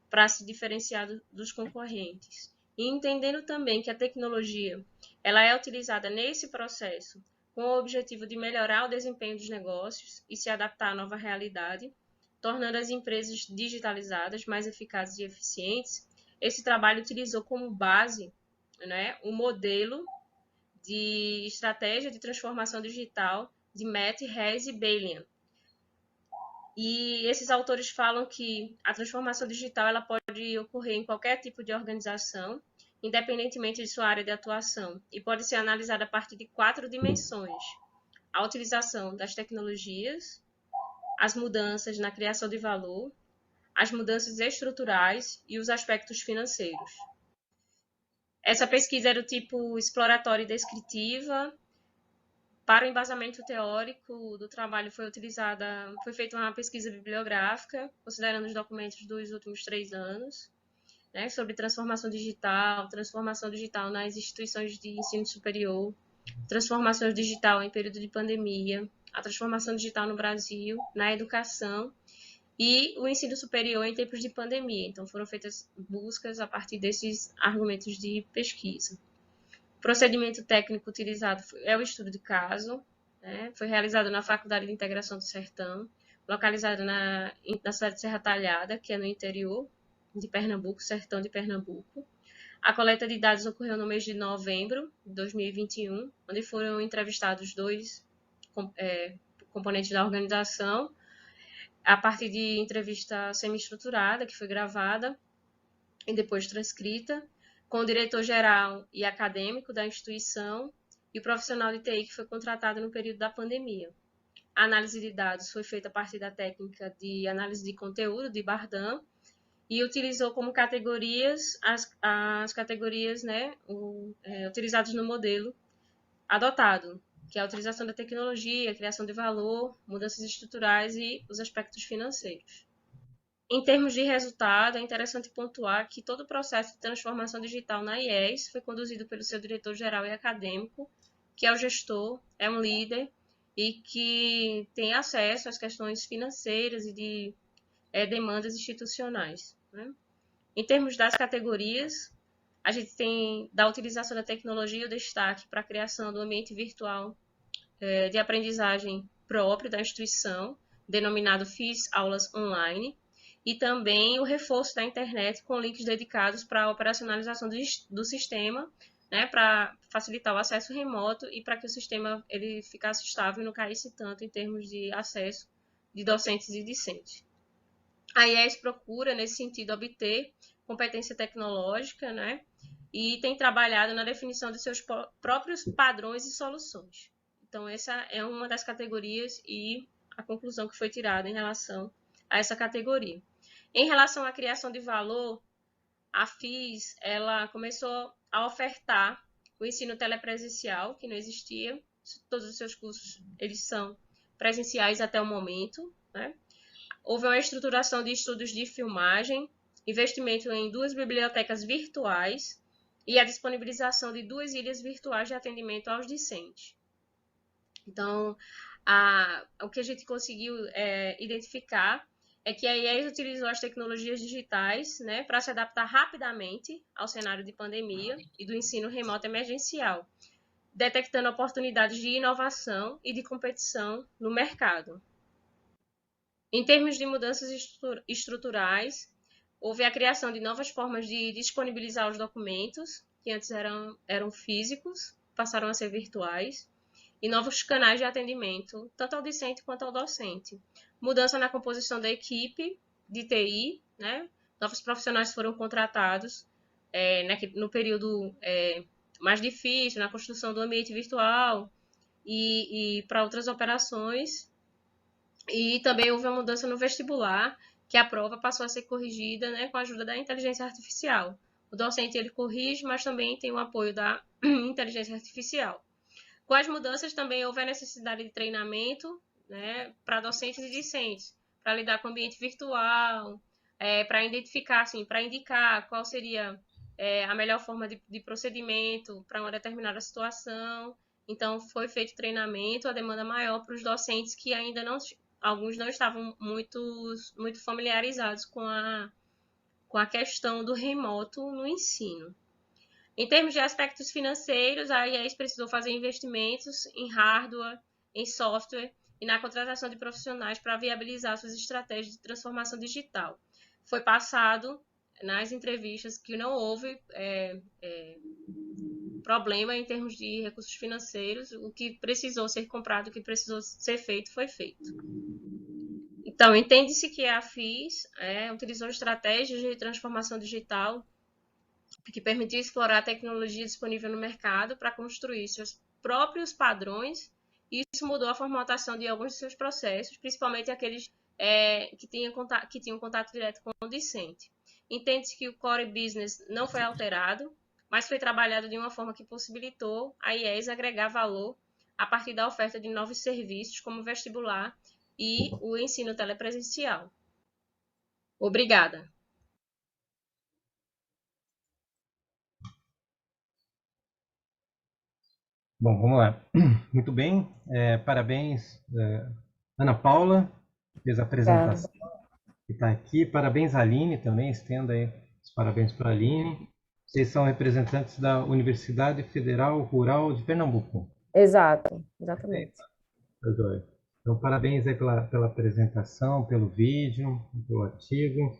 para se diferenciar dos concorrentes. E entendendo também que a tecnologia ela é utilizada nesse processo com o objetivo de melhorar o desempenho dos negócios e se adaptar à nova realidade, tornando as empresas digitalizadas mais eficazes e eficientes. Esse trabalho utilizou como base, né, o modelo de estratégia de transformação digital de Matt, Hess e Balian. E esses autores falam que a transformação digital ela pode ocorrer em qualquer tipo de organização, independentemente de sua área de atuação, e pode ser analisada a partir de 4 dimensões: a utilização das tecnologias, as mudanças na criação de valor, as mudanças estruturais e os aspectos financeiros. Essa pesquisa era do tipo exploratória e descritiva. Para o embasamento teórico do trabalho foi feita uma pesquisa bibliográfica, considerando os documentos dos últimos 3 anos, né, sobre transformação digital nas instituições de ensino superior, transformação digital em período de pandemia, a transformação digital no Brasil, na educação e o ensino superior em tempos de pandemia. Então, foram feitas buscas a partir desses argumentos de pesquisa. O procedimento técnico utilizado é o estudo de caso, né? Foi realizado na Faculdade de Integração do Sertão, localizada na cidade de Serra Talhada, que é no interior de Pernambuco, sertão de Pernambuco. A coleta de dados ocorreu no mês de novembro de 2021, onde foram entrevistados 2 componentes da organização, a partir de entrevista semi-estruturada, que foi gravada e depois transcrita, com o diretor-geral e acadêmico da instituição e o profissional de TI que foi contratado no período da pandemia. A análise de dados foi feita a partir da técnica de análise de conteúdo, de Bardhan, e utilizou como categorias as categorias, né, utilizadas no modelo adotado, que é a utilização da tecnologia, a criação de valor, mudanças estruturais e os aspectos financeiros. Em termos de resultado, é interessante pontuar que todo o processo de transformação digital na IES foi conduzido pelo seu diretor-geral e acadêmico, que é o gestor, é um líder e que tem acesso às questões financeiras e de demandas institucionais, né? Em termos das categorias, a gente tem da utilização da tecnologia o destaque para a criação do ambiente virtual de aprendizagem próprio da instituição, denominado FIS Aulas Online, e também o reforço da internet com links dedicados para a operacionalização do sistema, né, para facilitar o acesso remoto e para que o sistema ele ficasse estável e não caísse tanto em termos de acesso de docentes e discentes. A IES procura, nesse sentido, obter competência tecnológica, né, e tem trabalhado na definição de seus próprios padrões e soluções. Então, essa é uma das categorias e a conclusão que foi tirada em relação a essa categoria. Em relação à criação de valor, a FIS ela começou a ofertar o ensino telepresencial, que não existia. Todos os seus cursos eles são presenciais até o momento, né? Houve uma estruturação de estudos de filmagem, investimento em 2 bibliotecas virtuais e a disponibilização de 2 ilhas virtuais de atendimento aos discentes. Então, o que a gente conseguiu identificar é que a IES utilizou as tecnologias digitais, né, para se adaptar rapidamente ao cenário de pandemia e do ensino remoto emergencial, detectando oportunidades de inovação e de competição no mercado. Em termos de mudanças estruturais, houve a criação de novas formas de disponibilizar os documentos, que antes eram físicos, passaram a ser virtuais, e novos canais de atendimento, tanto ao discente quanto ao docente. Mudança na composição da equipe de TI, né? Novos profissionais foram contratados no período mais difícil, na construção do ambiente virtual e para outras operações. E também houve uma mudança no vestibular, que a prova passou a ser corrigida, né, com a ajuda da inteligência artificial. O docente ele corrige, mas também tem o apoio da inteligência artificial. Com as mudanças também houve a necessidade de treinamento, né, para docentes e discentes, para lidar com o ambiente virtual, para identificar, assim, para indicar qual seria a melhor forma de procedimento para uma determinada situação. Então, foi feito treinamento, a demanda maior para os docentes que ainda alguns não estavam muito familiarizados com a questão do remoto no ensino. Em termos de aspectos financeiros, a IES precisou fazer investimentos em hardware, em software e na contratação de profissionais para viabilizar suas estratégias de transformação digital. Foi passado nas entrevistas que não houve problema em termos de recursos financeiros, o que precisou ser comprado, o que precisou ser feito, foi feito. Então, entende-se que a FIS utilizou estratégias de transformação digital que permitiu explorar a tecnologia disponível no mercado para construir seus próprios padrões, e isso mudou a formatação de alguns de seus processos, principalmente aqueles que tinham contato direto com o discente. Entende-se que o core business não foi alterado, mas foi trabalhado de uma forma que possibilitou a IES agregar valor a partir da oferta de novos serviços, como o vestibular e o ensino telepresencial. Obrigada. Bom, vamos lá. Muito bem. Parabéns, Ana Paula, que fez a apresentação, que está aqui. Parabéns, Aline, também. Estendo aí os parabéns para a Aline. Vocês são representantes da Universidade Federal Rural de Pernambuco. Exato, exatamente. Então, parabéns aí pela apresentação, pelo vídeo, pelo artigo.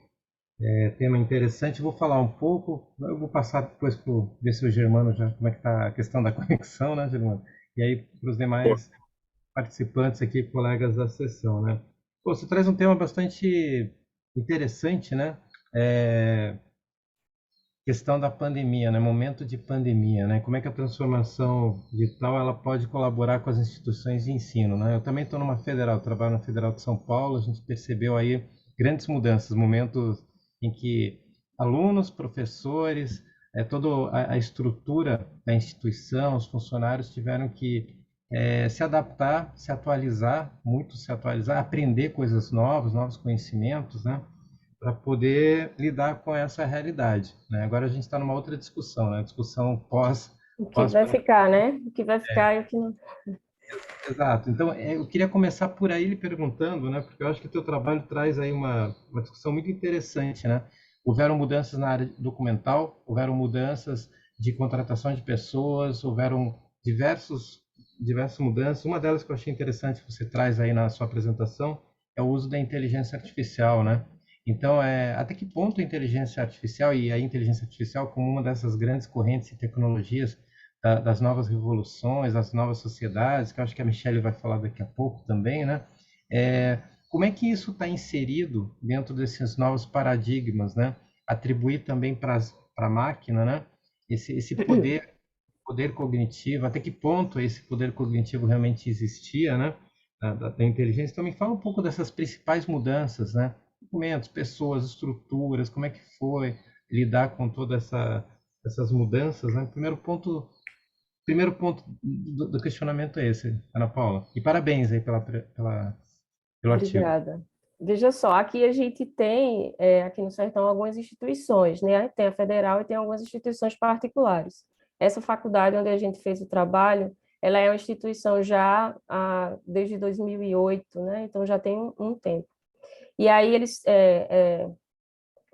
Tema interessante. Vou falar um pouco, eu vou passar depois para ver se o Germano já, como é que está a questão da conexão, né, Germano? E aí para os demais participantes aqui, colegas da sessão, né? Pô, você traz um tema bastante interessante, né? questão da pandemia, né? Momento de pandemia, né? Como é que a transformação digital ela pode colaborar com as instituições de ensino, né? Eu também estou numa federal, trabalho na Federal de São Paulo, a gente percebeu aí grandes mudanças, momentos em que alunos, professores, toda a estrutura da instituição, os funcionários tiveram que se adaptar, se atualizar, muito se atualizar, aprender coisas novas, novos conhecimentos, né? Para poder lidar com essa realidade, né? Agora a gente está numa outra discussão, né? Discussão O que pós vai ficar, né? O que vai ficar e o que não. exato. Então, eu queria começar por aí lhe perguntando, né? Porque eu acho que o teu trabalho traz aí uma discussão muito interessante, né? Houveram mudanças na área documental, houveram mudanças de contratação de pessoas, houveram diversas mudanças. Uma delas que eu achei interessante que você traz aí na sua apresentação é o uso da inteligência artificial, né? Então, até que ponto a inteligência artificial e a inteligência artificial como uma dessas grandes correntes e tecnologias das novas revoluções, das novas sociedades, que eu acho que a Michelle vai falar daqui a pouco também, né? Como é que isso está inserido dentro desses novos paradigmas, né? Atribuir também para a máquina, né? Esse poder cognitivo, até que ponto esse poder cognitivo realmente existia, né? Da inteligência. Então, me fala um pouco dessas principais mudanças, né? Documentos, pessoas, estruturas, como é que foi lidar com todas essas mudanças, né? Primeiro ponto do questionamento é esse, Ana Paula. E parabéns aí pelo artigo. Obrigada. Veja só, aqui a gente tem, aqui no Sertão, algumas instituições, né? Tem a federal e tem algumas instituições particulares. Essa faculdade onde a gente fez o trabalho, ela é uma instituição já desde 2008, né? Então já tem um tempo. E aí eles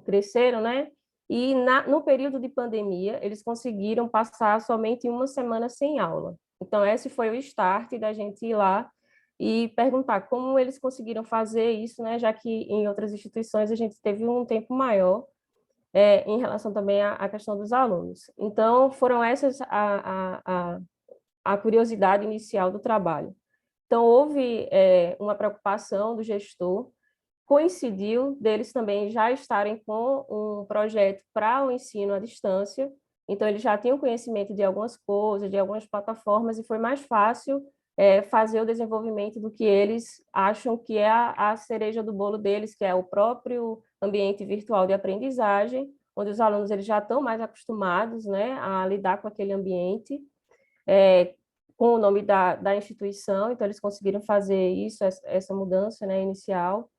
cresceram, né? E no período de pandemia, eles conseguiram passar somente uma semana sem aula. Então, esse foi o start da gente ir lá e perguntar como eles conseguiram fazer isso, né? Já que em outras instituições a gente teve um tempo maior em relação também à questão dos alunos. Então, foram essas a curiosidade inicial do trabalho. Então, houve uma preocupação do gestor, coincidiu deles também já estarem com um projeto para o ensino à distância, então eles já tinham conhecimento de algumas coisas, de algumas plataformas, e foi mais fácil fazer o desenvolvimento do que eles acham que é a cereja do bolo deles, que é o próprio ambiente virtual de aprendizagem, onde os alunos eles já estão mais acostumados, né, a lidar com aquele ambiente, com o nome da instituição, então eles conseguiram fazer isso, essa mudança, né, inicial,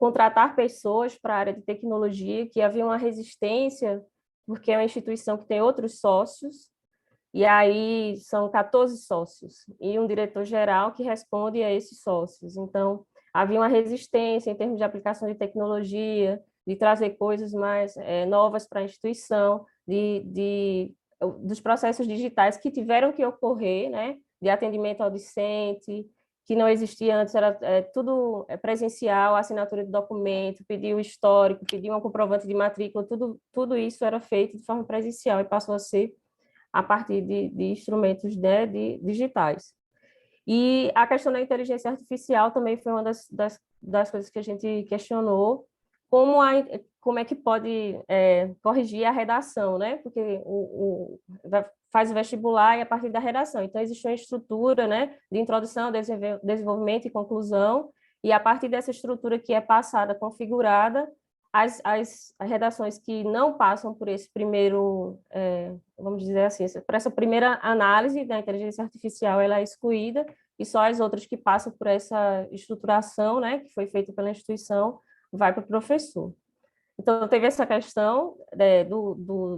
contratar pessoas para a área de tecnologia, que havia uma resistência, porque é uma instituição que tem outros sócios, e aí são 14 sócios, e um diretor-geral que responde a esses sócios. Então, havia uma resistência em termos de aplicação de tecnologia, de trazer coisas mais novas para a instituição, dos processos digitais que tiveram que ocorrer, né, de atendimento ao discente, que não existia antes, era tudo presencial, assinatura de documento, pedir o histórico, pedir um comprovante de matrícula, tudo isso era feito de forma presencial e passou a ser a partir de instrumentos digitais. E a questão da inteligência artificial também foi uma das coisas que a gente questionou, como é que pode corrigir a redação, né? Porque faz o vestibular e a partir da redação. Então, existe uma estrutura, né, de introdução, desenvolvimento e conclusão, e a partir dessa estrutura que é passada, configurada, as redações que não passam por esse primeiro, vamos dizer assim, por essa primeira análise da inteligência artificial, ela é excluída, e só as outras que passam por essa estruturação, né, que foi feita pela instituição, vai para o professor. Então, teve essa questão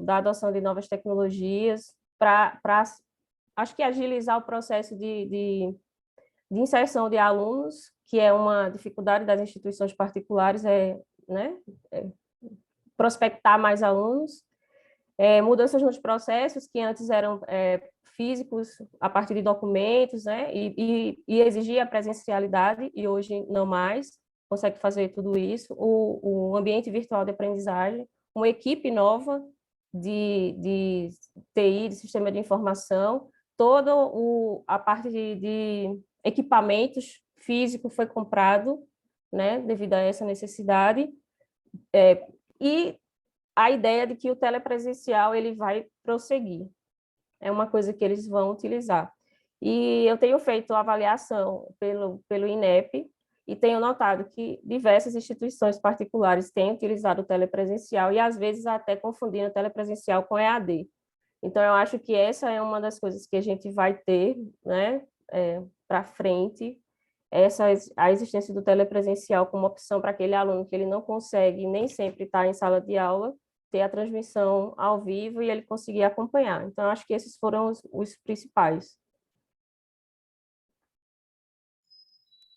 da adoção de novas tecnologias para, acho que, agilizar o processo de inserção de alunos, que é uma dificuldade das instituições particulares, né, prospectar mais alunos, mudanças nos processos que antes eram físicos, a partir de documentos, né, e exigia a presencialidade, e hoje não mais, consegue fazer tudo isso, o ambiente virtual de aprendizagem, uma equipe nova de TI, de sistema de informação, toda a parte de equipamentos físicos foi comprado, né, devido a essa necessidade, e a ideia de que o telepresencial ele vai prosseguir. É uma coisa que eles vão utilizar. E eu tenho feito avaliação pelo INEP e tenho notado que diversas instituições particulares têm utilizado o telepresencial e, às vezes, até confundindo o telepresencial com EAD. Então, eu acho que essa é uma das coisas que a gente vai ter, né, para frente, a existência do telepresencial como opção para aquele aluno que ele não consegue nem sempre estar em sala de aula, ter a transmissão ao vivo e ele conseguir acompanhar. Então, eu acho que esses foram os principais.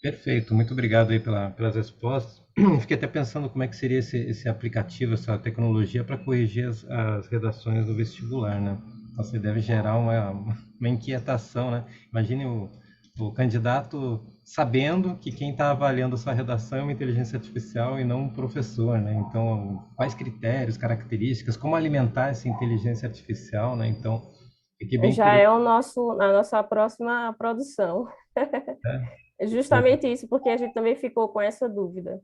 Perfeito, muito obrigado aí pelas respostas. Fiquei até pensando como é que seria esse aplicativo, essa tecnologia para corrigir as redações do vestibular, né? Você deve gerar uma inquietação, né? Imagine o candidato sabendo que quem está avaliando a sua redação é uma inteligência artificial e não um professor, né? Então, quais critérios, características, como alimentar essa inteligência artificial, né? Então, fiquei bem Já é a nossa próxima produção. É justamente isso, porque a gente também ficou com essa dúvida.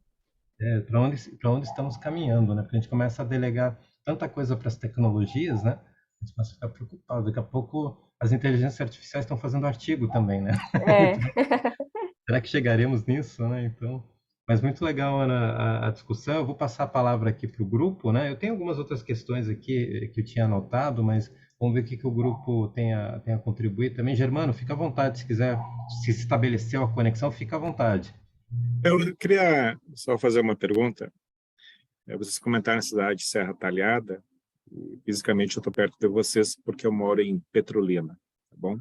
para onde estamos caminhando, né? Porque a gente começa a delegar tanta coisa para as tecnologias, né? A gente começa a ficar preocupado. Daqui a pouco as inteligências artificiais estão fazendo artigo também, né? É. Será que chegaremos nisso, né? Então, mas muito legal, Ana, a discussão. Eu vou passar a palavra aqui para o grupo, né? Eu tenho algumas outras questões aqui que eu tinha anotado, mas vamos ver o que o grupo tem a contribuir também. Germano, fica à vontade, se quiser, se estabeleceu a conexão, fica à vontade. Eu queria só fazer uma pergunta. Vocês comentaram na cidade de Serra Talhada, e fisicamente eu estou perto de vocês porque eu moro em Petrolina, tá bom?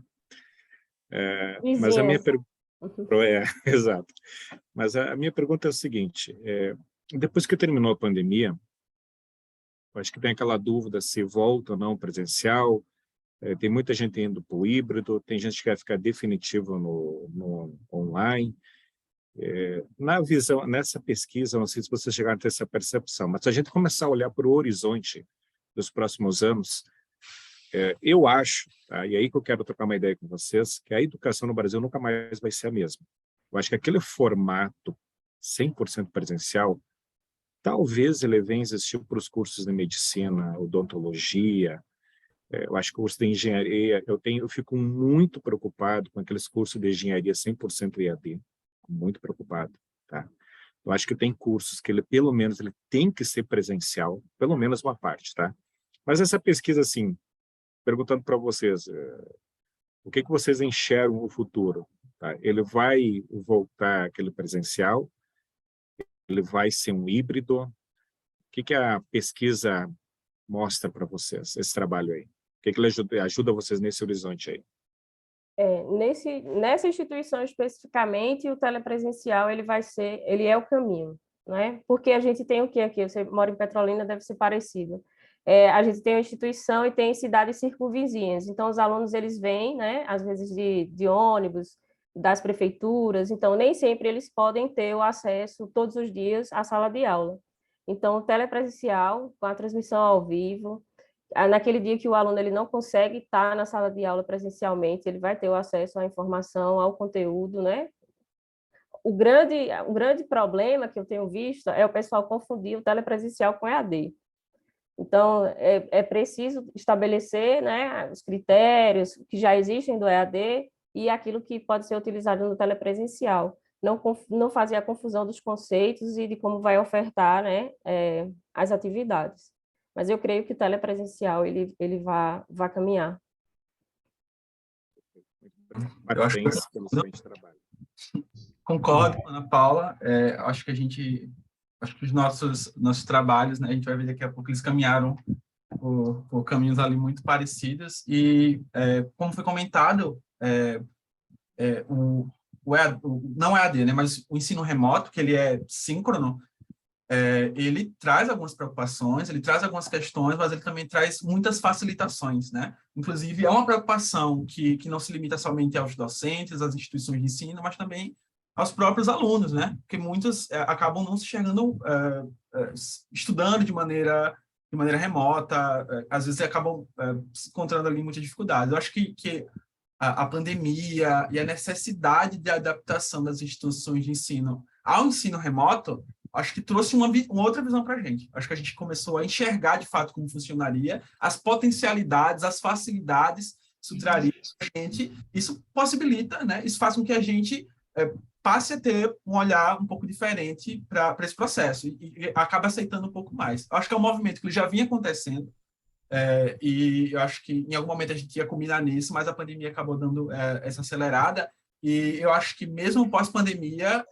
Mas a minha pergunta... exato. Mas a minha pergunta é o seguinte, depois que terminou a pandemia, eu acho que tem aquela dúvida se volta ou não presencial, tem muita gente indo para o híbrido, tem gente que quer ficar definitivo no online. Na visão, nessa pesquisa, não sei se vocês chegaram a ter essa percepção, mas se a gente começar a olhar para o horizonte dos próximos anos, eu acho, tá, e aí que eu quero trocar uma ideia com vocês, que a educação no Brasil nunca mais vai ser a mesma. Eu acho que aquele formato 100% presencial, talvez ele venha existir para os cursos de medicina, odontologia, eu acho que o curso de engenharia, eu fico muito preocupado com aqueles cursos de engenharia 100% EAD, muito preocupado, tá? Eu acho que tem cursos que ele, pelo menos, ele tem que ser presencial, pelo menos uma parte, tá? Mas essa pesquisa, assim, perguntando para vocês, o que vocês enxergam no futuro? Tá? Ele vai voltar aquele presencial? Ele vai ser um híbrido? O que a pesquisa mostra para vocês, esse trabalho aí? O que ele ajuda vocês nesse horizonte aí? Nessa instituição especificamente, o telepresencial ele é o caminho, né? Porque a gente tem o que aqui? Você mora em Petrolina, deve ser parecido. A gente tem uma instituição e tem cidades circunvizinhas. Então, os alunos eles vêm, né? Às vezes de ônibus, das prefeituras. Então, nem sempre eles podem ter o acesso todos os dias à sala de aula. Então, o telepresencial, com a transmissão ao vivo, naquele dia que o aluno ele não consegue estar na sala de aula presencialmente, ele vai ter o acesso à informação, ao conteúdo, né? O grande problema que eu tenho visto é o pessoal confundir o telepresencial com EAD. Então, é preciso estabelecer, né, os critérios que já existem do EAD e aquilo que pode ser utilizado no telepresencial. Não fazer a confusão dos conceitos e de como vai ofertar, né, as atividades. Mas eu creio que o telepresencial ele vai caminhar. Parabéns pelo excelente trabalho. Concordo com a Ana Paula. Acho que os nossos trabalhos, né, a gente vai ver daqui a pouco, eles caminharam por caminhos ali muito parecidos e, como foi comentado, não é AD, né, mas o ensino remoto, que ele é síncrono, ele traz algumas preocupações, ele traz algumas questões, mas ele também traz muitas facilitações, né? Inclusive, é uma preocupação que não se limita somente aos docentes, às instituições de ensino, mas também aos próprios alunos, né? Porque muitos acabam não se enxergando estudando de maneira remota, às vezes acabam se encontrando ali muita dificuldade. Eu acho que a pandemia e a necessidade de adaptação das instituições de ensino ao ensino remoto acho que trouxe uma outra visão para a gente. Acho que a gente começou a enxergar de fato como funcionaria, as potencialidades, as facilidades que isso traria para a gente. Isso possibilita, né? Isso faz com que a gente passe a ter um olhar um pouco diferente para esse processo e acaba aceitando um pouco mais. Acho que é um movimento que ele já vinha acontecendo, e eu acho que em algum momento a gente ia combinar nisso, mas a pandemia acabou dando essa acelerada, e eu acho que mesmo pós-pandemia,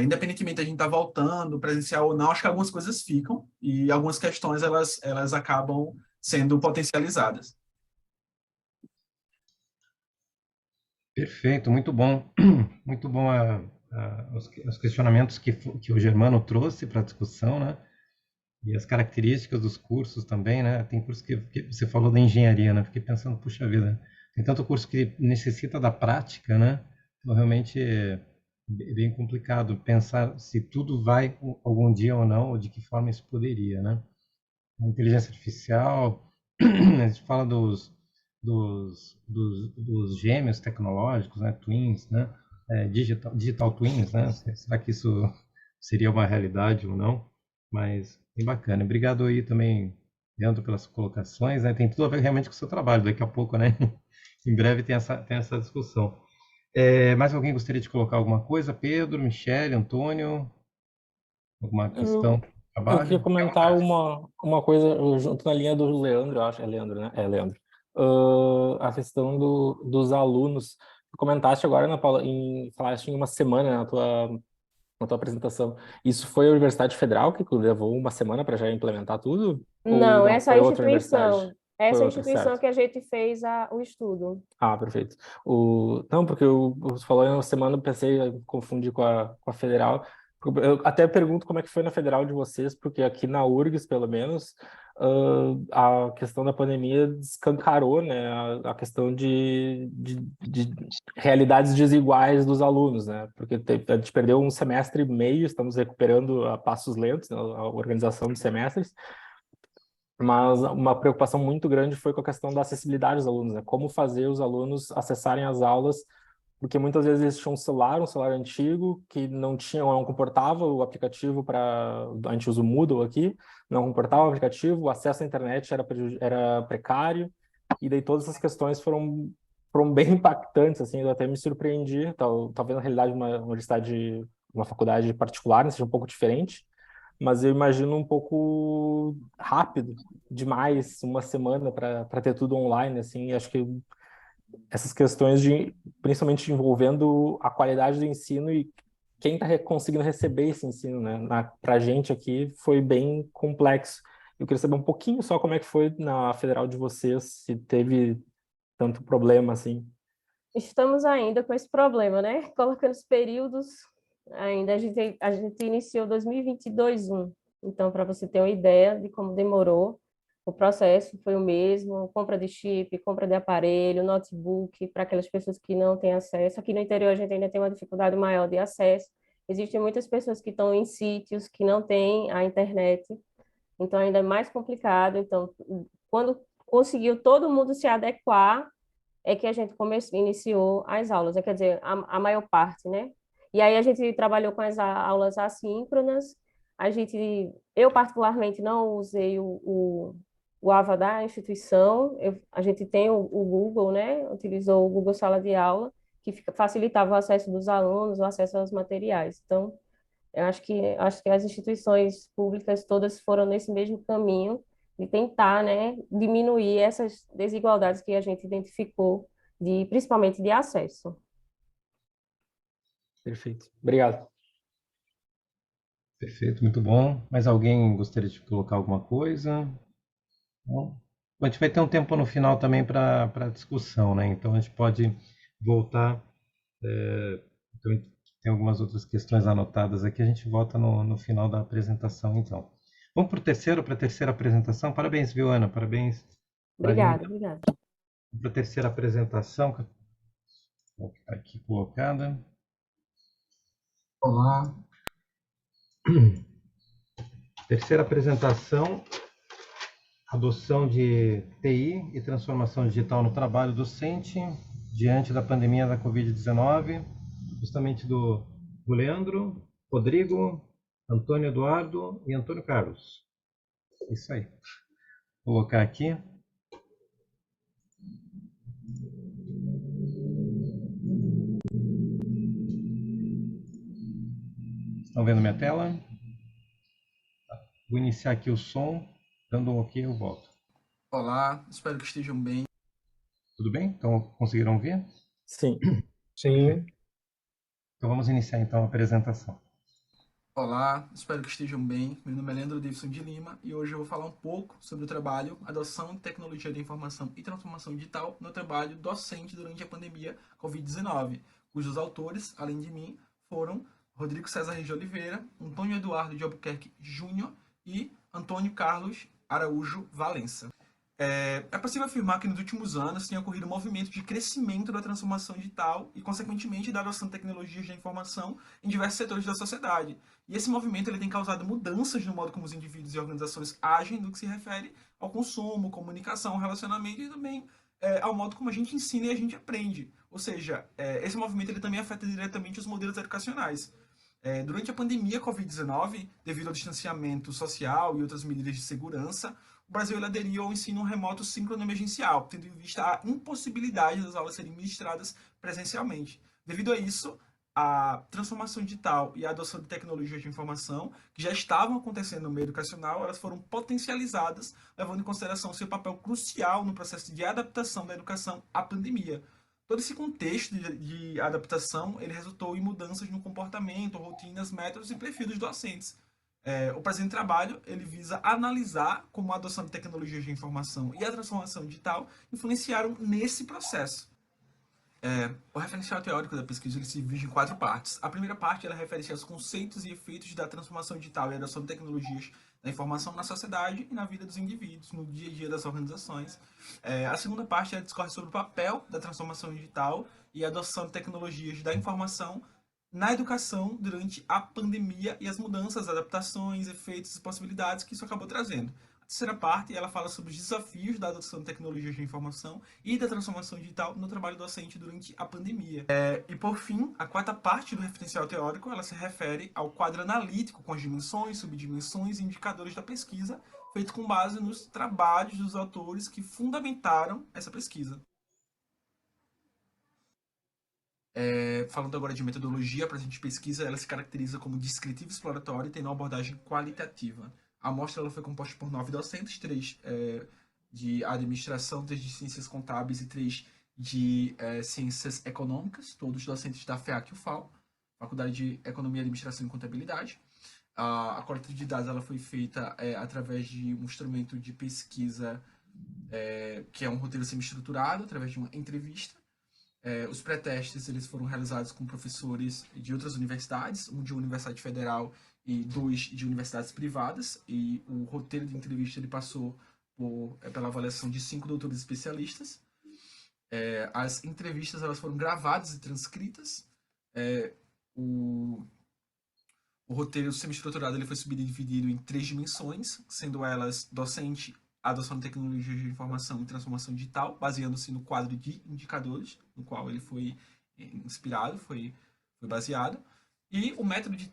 independentemente de a gente estar voltando, presencial ou não, acho que algumas coisas ficam e algumas questões elas acabam sendo potencializadas. Perfeito, muito bom. Muito bom os questionamentos que o Germano trouxe para a discussão, né? E as características dos cursos também, né? Tem curso que você falou da engenharia, né? Fiquei pensando, puxa vida, tem tanto curso que necessita da prática, né? Então, realmente é bem complicado pensar se tudo vai algum dia ou não, ou de que forma isso poderia, né? A inteligência artificial, a gente fala dos gêmeos tecnológicos, né? Twins, né? Digital twins, né? Será que isso seria uma realidade ou não? Mas bem bacana. Obrigado aí também, Leandro, pelas colocações, né? Tem tudo a ver realmente com o seu trabalho. Daqui a pouco, né? Em breve tem essa discussão. Mais alguém gostaria de colocar alguma coisa? Pedro, Michele, Antônio? Alguma questão do Eu queria trabalho? comentar uma coisa, junto na linha do Leandro, eu acho, é Leandro, né? É, Leandro. A questão dos alunos. Tu comentaste agora, Ana Paula, falaste em uma semana na tua apresentação. Isso foi a Universidade Federal que levou uma semana para já implementar tudo? Ou Não, não, essa é foi a outra universidade? instituição. Foi Essa é a outra, instituição certo. que a gente fez o estudo. Ah, perfeito. Não, porque você falou em uma semana, eu pensei em confundir com a Federal. Eu até pergunto como é que foi na Federal de vocês, porque aqui na URGS, pelo menos, a questão da pandemia escancarou, né, a questão de realidades desiguais dos alunos, né, porque a gente perdeu um semestre e meio, estamos recuperando a passos lentos, né, a organização de semestres, mas uma preocupação muito grande foi com a questão da acessibilidade dos alunos, né? Como fazer os alunos acessarem as aulas, porque muitas vezes eles tinham um celular antigo, que não comportava o aplicativo para... A gente usa o Moodle aqui, não comportava o aplicativo, o acesso à internet era precário, e daí todas essas questões foram bem impactantes, assim, eu até me surpreendi, talvez na realidade uma universidade, uma faculdade particular, né, seja um pouco diferente, mas eu imagino um pouco rápido demais, uma semana para ter tudo online, assim, acho que essas questões principalmente envolvendo a qualidade do ensino e quem está conseguindo receber esse ensino, né, para a gente aqui foi bem complexo. Eu queria saber um pouquinho só como é que foi na Federal de vocês, se teve tanto problema assim. Estamos ainda com esse problema, né? Colocando os períodos ainda. A gente iniciou 2022 Então, para você ter uma ideia de como demorou, o processo foi o mesmo: compra de chip, compra de aparelho, notebook, para aquelas pessoas que não têm acesso. Aqui no interior a gente ainda tem uma dificuldade maior de acesso. Existem muitas pessoas que estão em sítios que não têm a internet, então ainda é mais complicado. Então, quando conseguiu todo mundo se adequar, é que a gente iniciou as aulas, quer dizer, a maior parte, né? E aí a gente trabalhou com as aulas assíncronas. Eu particularmente não usei o AVA da instituição. A gente tem o Google, né? Utilizou o Google Sala de Aula, que facilitava o acesso dos alunos, o acesso aos materiais. Então, eu acho que as instituições públicas todas foram nesse mesmo caminho de tentar, né, diminuir essas desigualdades que a gente identificou, principalmente de acesso. Perfeito. Obrigado. Perfeito, muito bom. Mais alguém gostaria de colocar alguma coisa? Não? A gente vai ter um tempo no final também para discussão, né? Então a gente pode voltar. Então, tem algumas outras questões anotadas aqui, a gente volta no final da apresentação, então. Vamos para a terceira apresentação. Parabéns, viu, Ana? Parabéns. Obrigada. Para a terceira apresentação, que está aqui colocada. Olá. Terceira apresentação, adoção de TI e transformação digital no trabalho docente diante da pandemia da Covid-19, justamente do Leandro, Rodrigo, Antônio Eduardo e Antônio Carlos. Isso aí. Vou colocar aqui. Estão vendo minha tela? Vou iniciar aqui o som, dando um ok, eu volto. Olá, espero que estejam bem. Tudo bem? Então, conseguiram ouvir? Sim. Sim. Então, vamos iniciar então a apresentação. Olá, espero que estejam bem. Meu nome é Leandro Davidson de Lima e hoje eu vou falar um pouco sobre o trabalho Adoção de Tecnologia da Informação e Transformação Digital no trabalho docente durante a pandemia Covid-19, cujos autores, além de mim, foram Rodrigo César Reis de Oliveira, Antônio Eduardo de Albuquerque Júnior e Antônio Carlos Araújo Valença. É possível afirmar que nos últimos anos tem ocorrido um movimento de crescimento da transformação digital e, consequentemente, da adoção de tecnologias da informação em diversos setores da sociedade. E esse movimento ele tem causado mudanças no modo como os indivíduos e organizações agem no que se refere ao consumo, comunicação, relacionamento e também ao modo como a gente ensina e a gente aprende. Ou seja, esse movimento ele também afeta diretamente os modelos educacionais. Durante a pandemia Covid-19, devido ao distanciamento social e outras medidas de segurança, o Brasil aderiu ao ensino remoto síncrono emergencial, tendo em vista a impossibilidade das aulas serem ministradas presencialmente. Devido a isso, a transformação digital e a adoção de tecnologias de informação, que já estavam acontecendo no meio educacional, elas foram potencializadas, levando em consideração seu papel crucial no processo de adaptação da educação à pandemia. Todo esse contexto de adaptação, ele resultou em mudanças no comportamento, rotinas, métodos e perfil dos docentes. O presente trabalho, ele visa analisar como a adoção de tecnologias de informação e a transformação digital influenciaram nesse processo. O referencial teórico da pesquisa ele se divide em 4 partes. A primeira parte ela refere-se aos conceitos e efeitos da transformação digital e a adoção de tecnologias da informação na sociedade e na vida dos indivíduos, no dia a dia das organizações. A segunda parte ela discorre sobre o papel da transformação digital e a adoção de tecnologias da informação na educação durante a pandemia e as mudanças, adaptações, efeitos e possibilidades que isso acabou trazendo. A terceira parte, ela fala sobre os desafios da adoção de tecnologias de informação e da transformação digital no trabalho docente durante a pandemia. E por fim, a quarta parte do referencial teórico, ela se refere ao quadro analítico com as dimensões, subdimensões e indicadores da pesquisa, feito com base nos trabalhos dos autores que fundamentaram essa pesquisa. Falando agora de metodologia, a presente pesquisa ela se caracteriza como descritiva exploratória e tem uma abordagem qualitativa. A amostra ela foi composta por 9 docentes, 3 de administração, 3 de ciências contábeis e 3 de ciências econômicas, todos docentes da FEAC UFAL, Faculdade de Economia, Administração e Contabilidade. A coleta de dados ela foi feita através de um instrumento de pesquisa que é um roteiro semi-estruturado, através de uma entrevista. Os pré-testes eles foram realizados com professores de outras universidades, um de uma universidade federal e 2 de universidades privadas, e o roteiro de entrevista ele passou pela avaliação de 5 doutores especialistas. As entrevistas elas foram gravadas e transcritas. O roteiro semi-estruturado ele foi subdividido em 3 dimensões, sendo elas docente, adoção de tecnologias de informação e transformação digital, baseando-se no quadro de indicadores, no qual ele foi inspirado, foi baseado, e o método de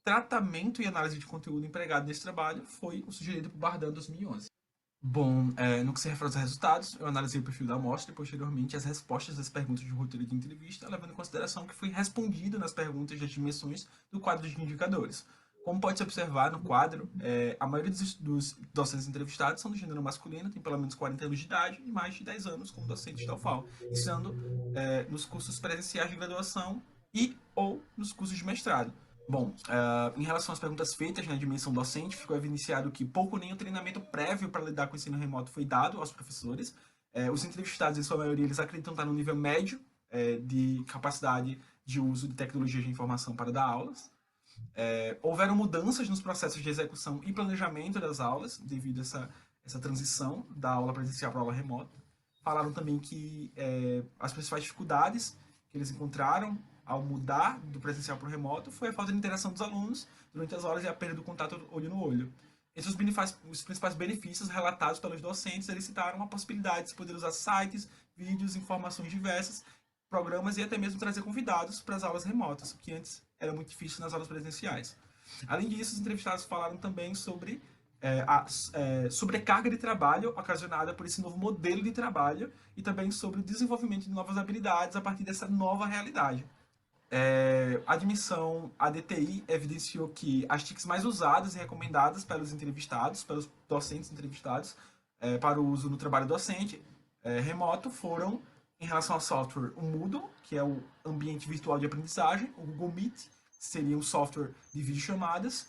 tratamento e análise de conteúdo empregado nesse trabalho foi o sugerido por Bardan em 2011. Bom, no que se refere aos resultados, eu analisei o perfil da amostra e, posteriormente, as respostas das perguntas do roteiro de entrevista, levando em consideração que foi respondido nas perguntas das dimensões do quadro de indicadores. Como pode-se observar no quadro, a maioria dos docentes entrevistados são do gênero masculino, tem pelo menos 40 anos de idade e mais de 10 anos como docentes da UFAL, ensinando nos cursos presenciais de graduação e ou nos cursos de mestrado. Bom, em relação às perguntas feitas na dimensão docente, ficou evidenciado que pouco nem o treinamento prévio para lidar com o ensino remoto foi dado aos professores. Os entrevistados, em sua maioria, eles acreditam estar no nível médio de capacidade de uso de tecnologias de informação para dar aulas. Houveram mudanças nos processos de execução e planejamento das aulas, devido a essa transição da aula presencial para a aula remota. Falaram também que as principais dificuldades que eles encontraram ao mudar do presencial para o remoto foi a falta de interação dos alunos durante as aulas e a perda do contato olho no olho. Entre os principais benefícios relatados pelos docentes, eles citaram a possibilidade de poder usar sites, vídeos, informações diversas, programas e até mesmo trazer convidados para as aulas remotas, o que antes era muito difícil nas aulas presenciais. Além disso, os entrevistados falaram também sobre sobrecarga de trabalho ocasionada por esse novo modelo de trabalho e também sobre o desenvolvimento de novas habilidades a partir dessa nova realidade. A admissão à DTI evidenciou que as TICs mais usadas e recomendadas pelos entrevistados, pelos docentes entrevistados, para o uso no trabalho docente remoto foram, em relação ao software, o Moodle, que é o ambiente virtual de aprendizagem, o Google Meet, seria um software de videochamadas,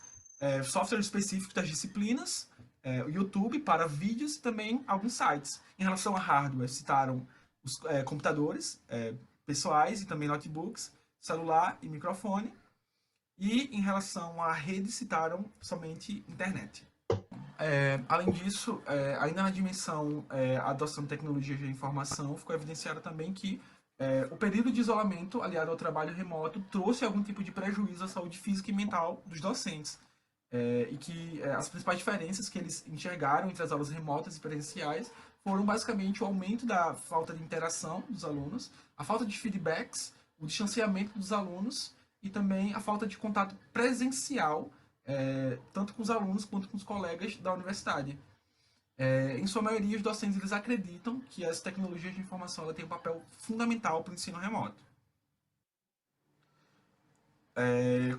software específico das disciplinas, o YouTube para vídeos e também alguns sites. Em relação a hardware, citaram os computadores pessoais e também notebooks, celular e microfone. E em relação à rede, citaram somente internet. Além disso, ainda na dimensão adoção de tecnologias de informação, ficou evidenciado também que o período de isolamento aliado ao trabalho remoto trouxe algum tipo de prejuízo à saúde física e mental dos docentes. E que as principais diferenças que eles enxergaram entre as aulas remotas e presenciais foram basicamente o aumento da falta de interação dos alunos, a falta de feedbacks, o distanciamento dos alunos e também a falta de contato presencial, tanto com os alunos quanto com os colegas da universidade. Em sua maioria, os docentes eles acreditam que as tecnologias de informação têm um papel fundamental para o ensino remoto.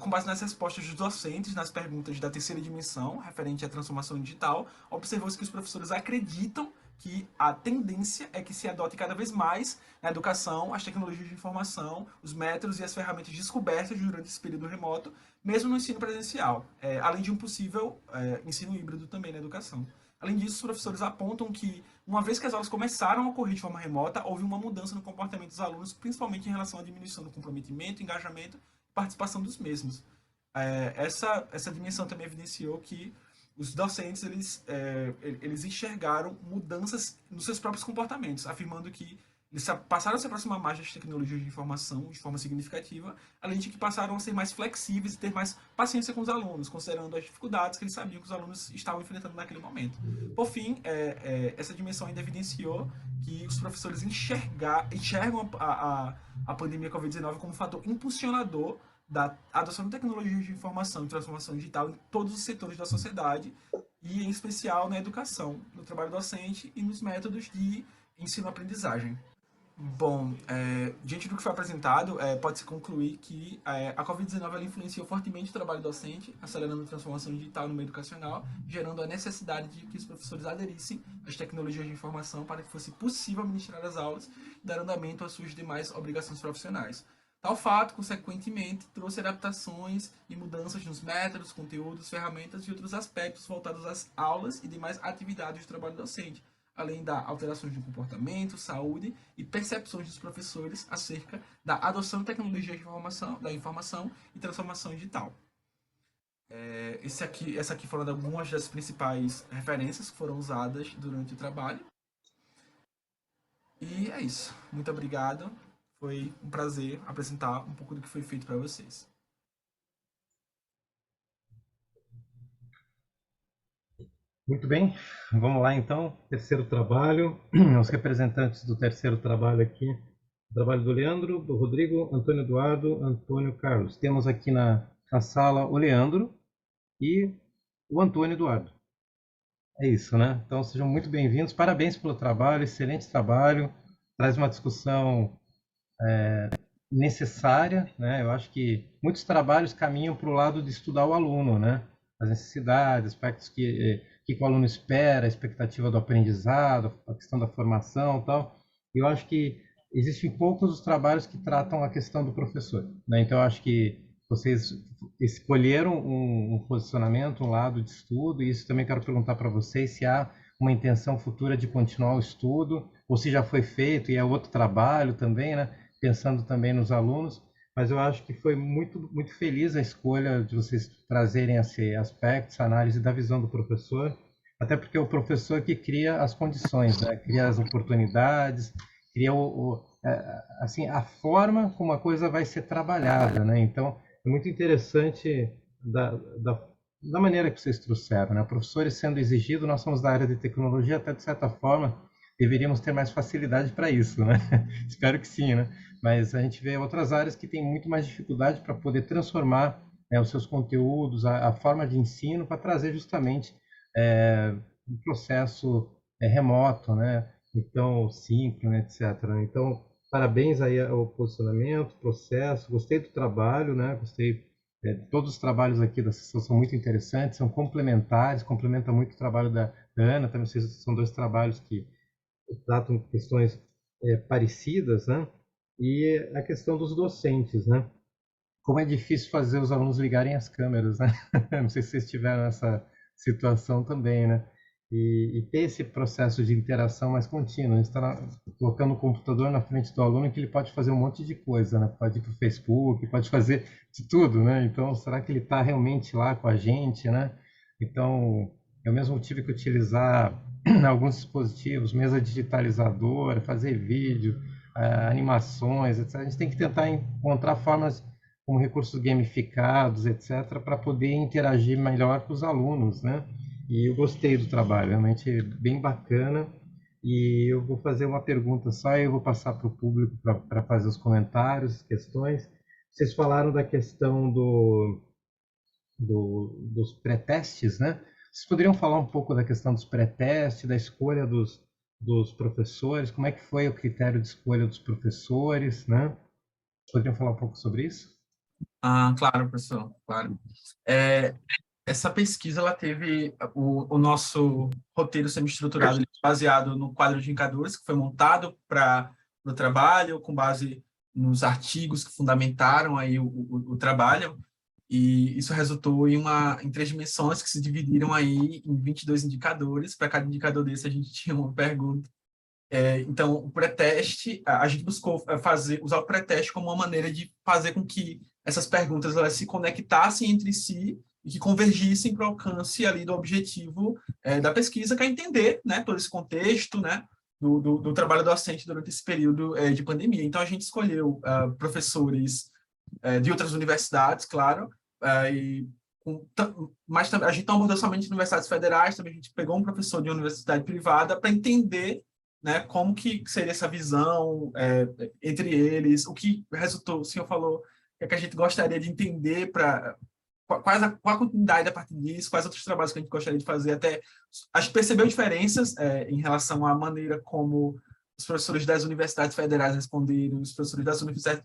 Com base nas respostas dos docentes nas perguntas da terceira dimensão, referente à transformação digital, observou-se que os professores acreditam que a tendência é que se adote cada vez mais na educação as tecnologias de informação, os métodos e as ferramentas descobertas durante esse período remoto, mesmo no ensino presencial, além de um possível ensino híbrido também na educação. Além disso, os professores apontam que, uma vez que as aulas começaram a ocorrer de forma remota, houve uma mudança no comportamento dos alunos, principalmente em relação à diminuição do comprometimento, engajamento e participação dos mesmos. Essa dimensão também evidenciou que os docentes eles enxergaram mudanças nos seus próprios comportamentos, afirmando que eles passaram a se aproximar mais das tecnologias de informação de forma significativa, além de que passaram a ser mais flexíveis e ter mais paciência com os alunos, considerando as dificuldades que eles sabiam que os alunos estavam enfrentando naquele momento. Por fim, essa dimensão ainda evidenciou que os professores enxergam a pandemia Covid-19 como um fator impulsionador da adoção de tecnologias de informação e transformação digital em todos os setores da sociedade, e em especial na educação, no trabalho docente e nos métodos de ensino-aprendizagem. Bom, diante do que foi apresentado, pode-se concluir que a Covid-19 influenciou fortemente o trabalho docente, acelerando a transformação digital no meio educacional, gerando a necessidade de que os professores aderissem às tecnologias de informação para que fosse possível administrar as aulas e dar andamento às suas demais obrigações profissionais. Tal fato, consequentemente, trouxe adaptações e mudanças nos métodos, conteúdos, ferramentas e outros aspectos voltados às aulas e demais atividades do trabalho docente, além da alterações de comportamento, saúde e percepções dos professores acerca da adoção de tecnologias da informação e transformação digital. Essa aqui foram algumas das principais referências que foram usadas durante o trabalho. E é isso. Muito obrigado. Foi um prazer apresentar um pouco do que foi feito para vocês. Muito bem, vamos lá então, terceiro trabalho, os representantes do terceiro trabalho aqui, o trabalho do Leandro, do Rodrigo, Antônio Eduardo, Antônio Carlos. Temos aqui na sala o Leandro e o Antônio Eduardo. É isso, né? Então sejam muito bem-vindos, parabéns pelo trabalho, excelente trabalho, traz uma discussão necessária, né? Eu acho que muitos trabalhos caminham para o lado de estudar o aluno, né? As necessidades, aspectos que o aluno espera, a expectativa do aprendizado, a questão da formação e tal. Eu acho que existem poucos os trabalhos que tratam a questão do professor, né? Então, eu acho que vocês escolheram um posicionamento, um lado de estudo, e isso também quero perguntar para vocês se há uma intenção futura de continuar o estudo, ou se já foi feito e é outro trabalho também, né? Pensando também nos alunos. Mas eu acho que foi muito, muito feliz a escolha de vocês trazerem esse aspecto, essa análise da visão do professor, até porque é o professor que cria as condições, né? Cria as oportunidades, cria assim, a forma como a coisa vai ser trabalhada, né? Então, é muito interessante da maneira que vocês trouxeram, né? Professores sendo exigidos, nós somos da área de tecnologia, até de certa forma, deveríamos ter mais facilidade para isso, né? Espero que sim, né? Mas a gente vê outras áreas que têm muito mais dificuldade para poder transformar, né, os seus conteúdos, a forma de ensino, para trazer justamente um processo remoto, né? Então, síncrono, etc. Então, parabéns aí ao posicionamento, processo, gostei do trabalho, né? Gostei, todos os trabalhos aqui da sessão são muito interessantes, são complementares, complementa muito o trabalho da Ana, também são dois trabalhos que tratam questões parecidas, né? E a questão dos docentes, né? Como é difícil fazer os alunos ligarem as câmeras, né? Não sei se vocês tiveram essa situação também, né? E ter esse processo de interação mais contínua. A gente está colocando o computador na frente do aluno que ele pode fazer um monte de coisa, né? Pode ir para o Facebook, pode fazer de tudo, né? Então, será que ele está realmente lá com a gente, né? Então, eu mesmo tive que utilizar alguns dispositivos, mesa digitalizadora, fazer vídeo, animações, etc. A gente tem que tentar encontrar formas como recursos gamificados, etc., para poder interagir melhor com os alunos, né? E eu gostei do trabalho, realmente bem bacana. E eu vou fazer uma pergunta só e eu vou passar para o público para fazer os comentários, questões. Vocês falaram da questão dos pré-testes, né? Vocês poderiam falar um pouco da questão dos pré-testes, da escolha dos professores, como é que foi o critério de escolha dos professores, né? Poderiam falar um pouco sobre isso? Claro, professor, claro. Essa pesquisa, ela teve o nosso roteiro semi-estruturado baseado no quadro de indicadores que foi montado para o trabalho, com base nos artigos que fundamentaram aí o trabalho, e isso resultou em 3 dimensões que se dividiram aí em 22 indicadores. Para cada indicador desse, a gente tinha uma pergunta. Então, o pré-teste, a gente buscou usar o pré-teste como uma maneira de fazer com que essas perguntas elas se conectassem entre si e que convergissem para o alcance ali do objetivo da pesquisa, que é entender, né, todo esse contexto, né, do trabalho docente durante esse período de pandemia. Então, a gente escolheu professores de outras universidades, claro, mas a gente não abordou somente universidades federais, também a gente pegou um professor de uma universidade privada para entender, né, como que seria essa visão entre eles, o que resultou, o senhor falou, que a gente gostaria de entender qual a continuidade a partir disso, quais outros trabalhos que a gente gostaria de fazer, até a gente percebeu diferenças em relação à maneira como os professores das universidades federais responderam, os professores das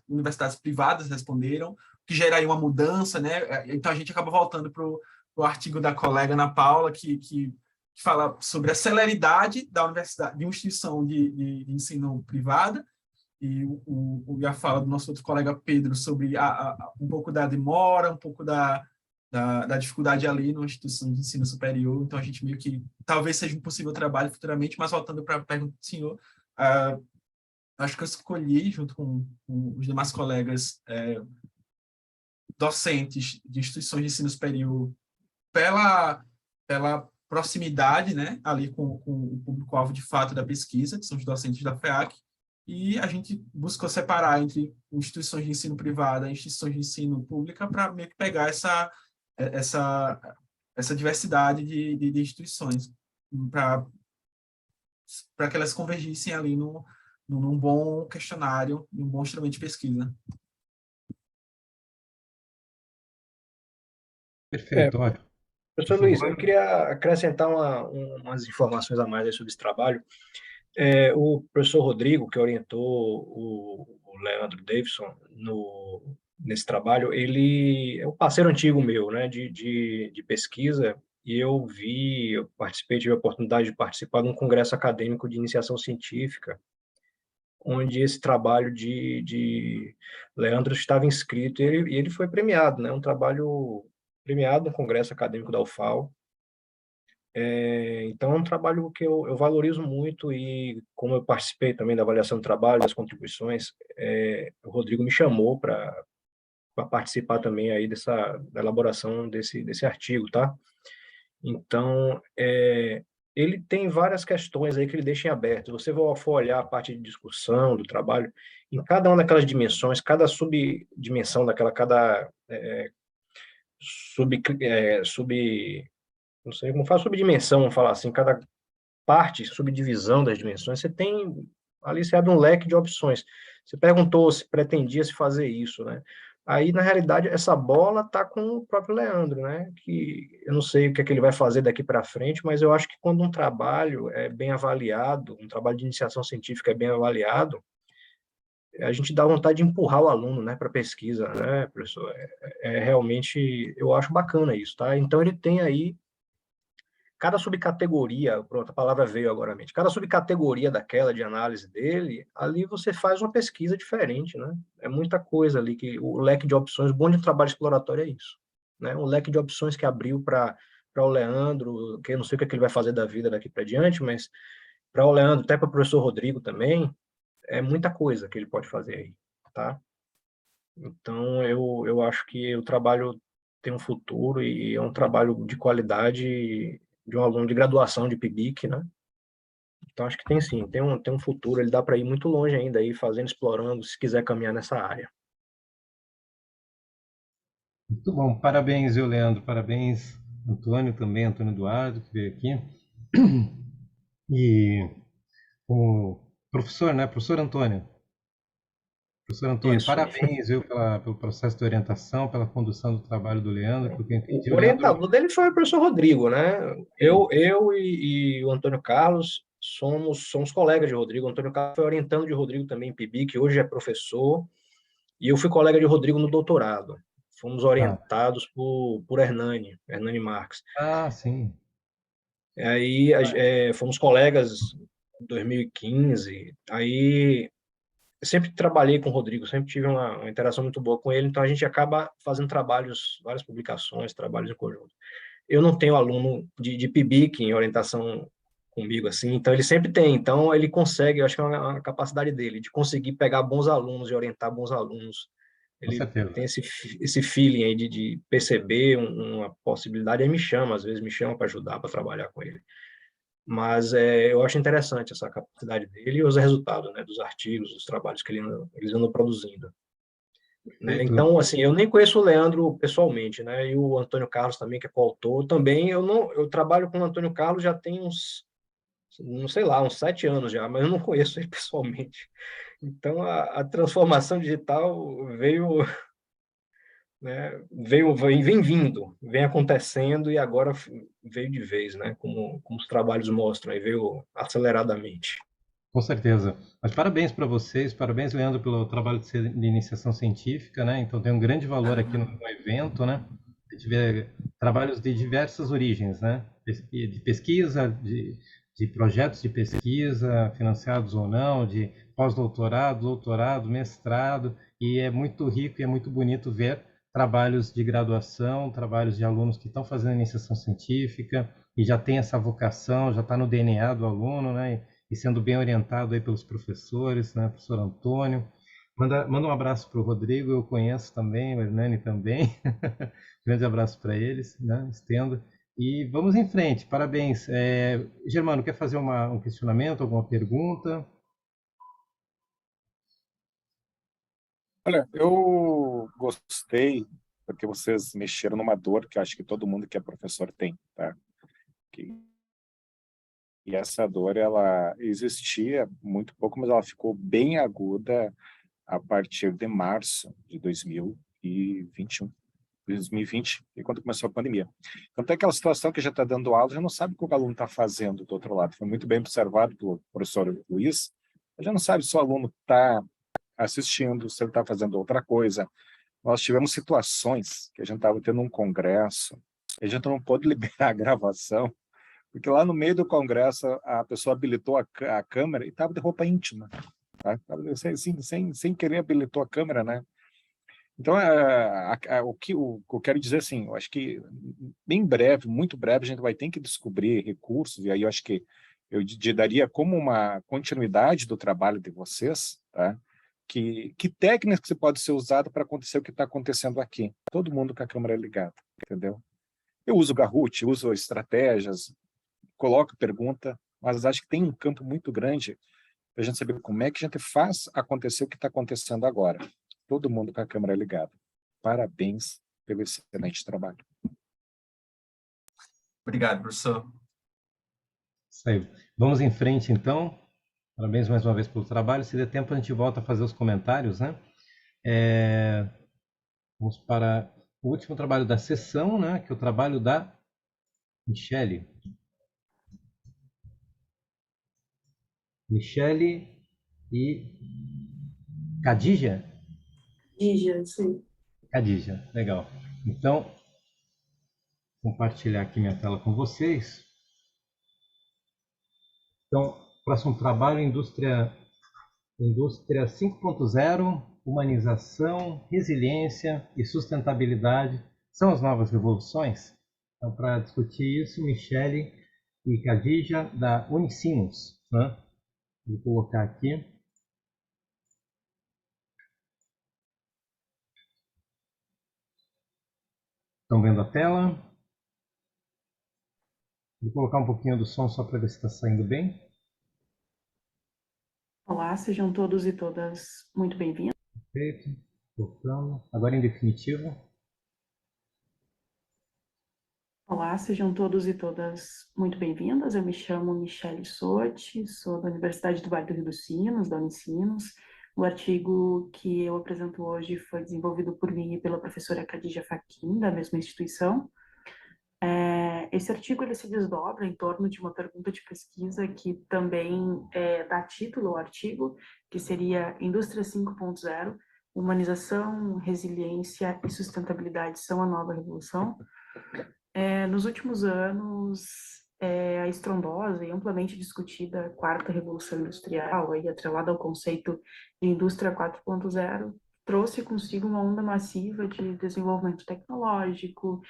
universidades privadas responderam, que geraria uma mudança, né? Então a gente acaba voltando para o artigo da colega Ana Paula, que fala sobre a celeridade da universidade, de uma instituição de ensino privada, e a fala do nosso outro colega Pedro sobre um pouco da demora, um pouco da dificuldade ali numa instituição de ensino superior. Então, a gente meio que talvez seja um possível trabalho futuramente, mas voltando para a pergunta do senhor, acho que eu escolhi, junto com os demais colegas docentes de instituições de ensino superior, pela proximidade, né, ali com o público-alvo de fato da pesquisa, que são os docentes da FEAC, e a gente buscou separar entre instituições de ensino privada e instituições de ensino pública para meio que pegar essa diversidade de instituições, para que elas convergissem ali num bom questionário, num bom instrumento de pesquisa. Perfeito, olha. Professor Luiz, eu queria acrescentar umas informações a mais aí sobre esse trabalho. O professor Rodrigo, que orientou o Leandro Davidson nesse trabalho, ele é um parceiro antigo meu, né, de pesquisa, e eu tive a oportunidade de participar de um congresso acadêmico de iniciação científica, onde esse trabalho de Leandro estava inscrito, e ele foi premiado, né, um trabalho premiado no congresso acadêmico da UFAL. Então, é um trabalho que eu valorizo muito, e como eu participei também da avaliação do trabalho, das contribuições, o Rodrigo me chamou para participar também aí da elaboração desse artigo, tá? Então, ele tem várias questões aí que ele deixa em aberto. Se você for olhar a parte de discussão do trabalho, em cada uma daquelas dimensões, cada subdimensão daquela, não sei como fala subdimensão, vamos falar assim, cada parte, subdivisão das dimensões, você tem ali, você abre um leque de opções. Você perguntou se pretendia se fazer isso, né? Aí, na realidade, essa bola está com o próprio Leandro, né? Que eu não sei o que é que ele vai fazer daqui para frente, mas eu acho que quando um trabalho é bem avaliado, um trabalho de iniciação científica é bem avaliado, a gente dá vontade de empurrar o aluno, né, para pesquisa, né, professor? Realmente, eu acho bacana isso, tá? Então, ele tem aí cada subcategoria, pronto, a palavra veio agora à mente, cada subcategoria daquela de análise dele, ali você faz uma pesquisa diferente, né? É muita coisa ali, que o leque de opções, o bom de um trabalho exploratório é isso, né? Um leque de opções que abriu para o Leandro, que eu não sei o que ele vai fazer da vida daqui para diante, mas para o Leandro, até para o professor Rodrigo também, é muita coisa que ele pode fazer aí, tá? Então, eu acho que o trabalho tem um futuro e é um trabalho de qualidade de um aluno de graduação de PIBIC, né? Então, acho que tem sim, tem um futuro, ele dá para ir muito longe ainda, aí, fazendo, explorando, se quiser caminhar nessa área. Muito bom, parabéns, viu, Leandro? Parabéns, Antônio também, Antônio Eduardo, que veio aqui. E o professor, né? Professor Antônio. Professor Antônio, Isso. parabéns, viu, pelo processo de orientação, pela condução do trabalho do Leandro, porque eu entendi, O o Leandro... orientador dele foi o professor Rodrigo, né? Eu e o Antônio Carlos somos colegas de Rodrigo. O Antônio Carlos foi orientando de Rodrigo também em PIBIC, hoje é professor, e eu fui colega de Rodrigo no doutorado. Fomos Ah, orientados por Hernani Marques. sim. Aí fomos colegas em 2015. Aí eu sempre trabalhei com o Rodrigo, sempre tive uma interação muito boa com ele, então a gente acaba fazendo trabalhos, várias publicações, trabalhos em conjunto. Eu não tenho aluno de PIBIC em orientação comigo, assim, então ele sempre tem, então ele consegue, eu acho que é uma capacidade dele, de conseguir pegar bons alunos e orientar bons alunos. Com Ele certeza. tem esse feeling aí de perceber uma possibilidade, e me chama, às vezes me chama para ajudar, para trabalhar com ele. Mas eu acho interessante essa capacidade dele e os resultados, né, dos artigos, dos trabalhos que eles andam produzindo. Né? Perfeito. Então, assim, eu nem conheço o Leandro pessoalmente, né? E o Antônio Carlos também, que é coautor, também eu trabalho com o Antônio Carlos já tem não sei lá, uns 7 anos já, mas eu não conheço ele pessoalmente. Então, a transformação digital veio, né? Vem vindo, vem acontecendo e agora veio de vez, né? Como os trabalhos mostram, aí veio aceleradamente. Com certeza. Mas parabéns para vocês, parabéns, Leandro, pelo trabalho de iniciação científica, né? Então tem um grande valor aqui no evento, né? A gente vê trabalhos de diversas origens, né? De pesquisa, de projetos de pesquisa, financiados ou não, de pós-doutorado, doutorado, mestrado, e é muito rico e é muito bonito ver trabalhos de graduação, trabalhos de alunos que estão fazendo iniciação científica e já tem essa vocação, já está no DNA do aluno, né? E sendo bem orientado aí pelos professores, né, professor Antônio. Manda um abraço para o Rodrigo, eu conheço também, o Hernani também. Grande abraço para eles, né, estendo. E vamos em frente, parabéns. Germano, quer fazer um questionamento, alguma pergunta? Olha, eu gostei porque vocês mexeram numa dor que eu acho que todo mundo que é professor tem, tá? E essa dor, ela existia muito pouco, mas ela ficou bem aguda a partir de março de 2021. 2020, e quando começou a pandemia. Então tem aquela situação que já está dando aula, já não sabe o que o aluno está fazendo do outro lado. Foi muito bem observado pelo professor Luiz, já não sabe se o aluno está assistindo, se ele está fazendo outra coisa. Nós tivemos situações que a gente estava tendo um congresso, a gente não pôde liberar a gravação, porque lá no meio do congresso a pessoa habilitou a câmera e estava de roupa íntima. Tá? Sem querer habilitou a câmera, né? Então, o que eu quero dizer, assim, eu acho que bem breve, muito breve, a gente vai ter que descobrir recursos, e aí eu acho que eu daria como uma continuidade do trabalho de vocês, tá? Que técnicas que pode ser usada para acontecer o que está acontecendo aqui. Todo mundo com a câmera ligada, entendeu? Eu uso Kahoot, uso estratégias, coloco pergunta, mas acho que tem um campo muito grande para a gente saber como é que a gente faz acontecer o que está acontecendo agora. Todo mundo com a câmera ligada. Parabéns pelo excelente trabalho. Obrigado, professor. Isso aí. Vamos em frente, então. Parabéns mais uma vez pelo trabalho. Se der tempo, a gente volta a fazer os comentários, né? Vamos para o último trabalho da sessão, né? Que é o trabalho da Michele. Michele e Khadija? Dígia, sim. Khadija, legal. Então, compartilhar aqui minha tela com vocês. Então, próximo trabalho, Indústria 5.0, humanização, resiliência e sustentabilidade são as novas revoluções? Então, para discutir isso, Michele e Khadija, da Unicinos, né? Vou colocar aqui. Estão vendo a tela? Vou colocar um pouquinho do som só para ver se está saindo bem. Olá, sejam todos e todas muito bem-vindos. Perfeito. Voltando. Agora em definitivo. Olá, sejam todos e todas muito bem-vindas. Eu me chamo Michele Sotti, sou da Universidade do Vale do Rio dos Sinos, da Unicinos. O artigo que eu apresento hoje foi desenvolvido por mim e pela professora Khadija Faquim, da mesma instituição. Esse artigo ele se desdobra em torno de uma pergunta de pesquisa que também dá título ao artigo, que seria Indústria 5.0, humanização, resiliência e sustentabilidade são a nova revolução. Nos últimos anos, a estrondosa e amplamente discutida quarta revolução industrial, aí atrelada ao conceito de indústria 4.0, trouxe consigo uma onda massiva de desenvolvimento tecnológico,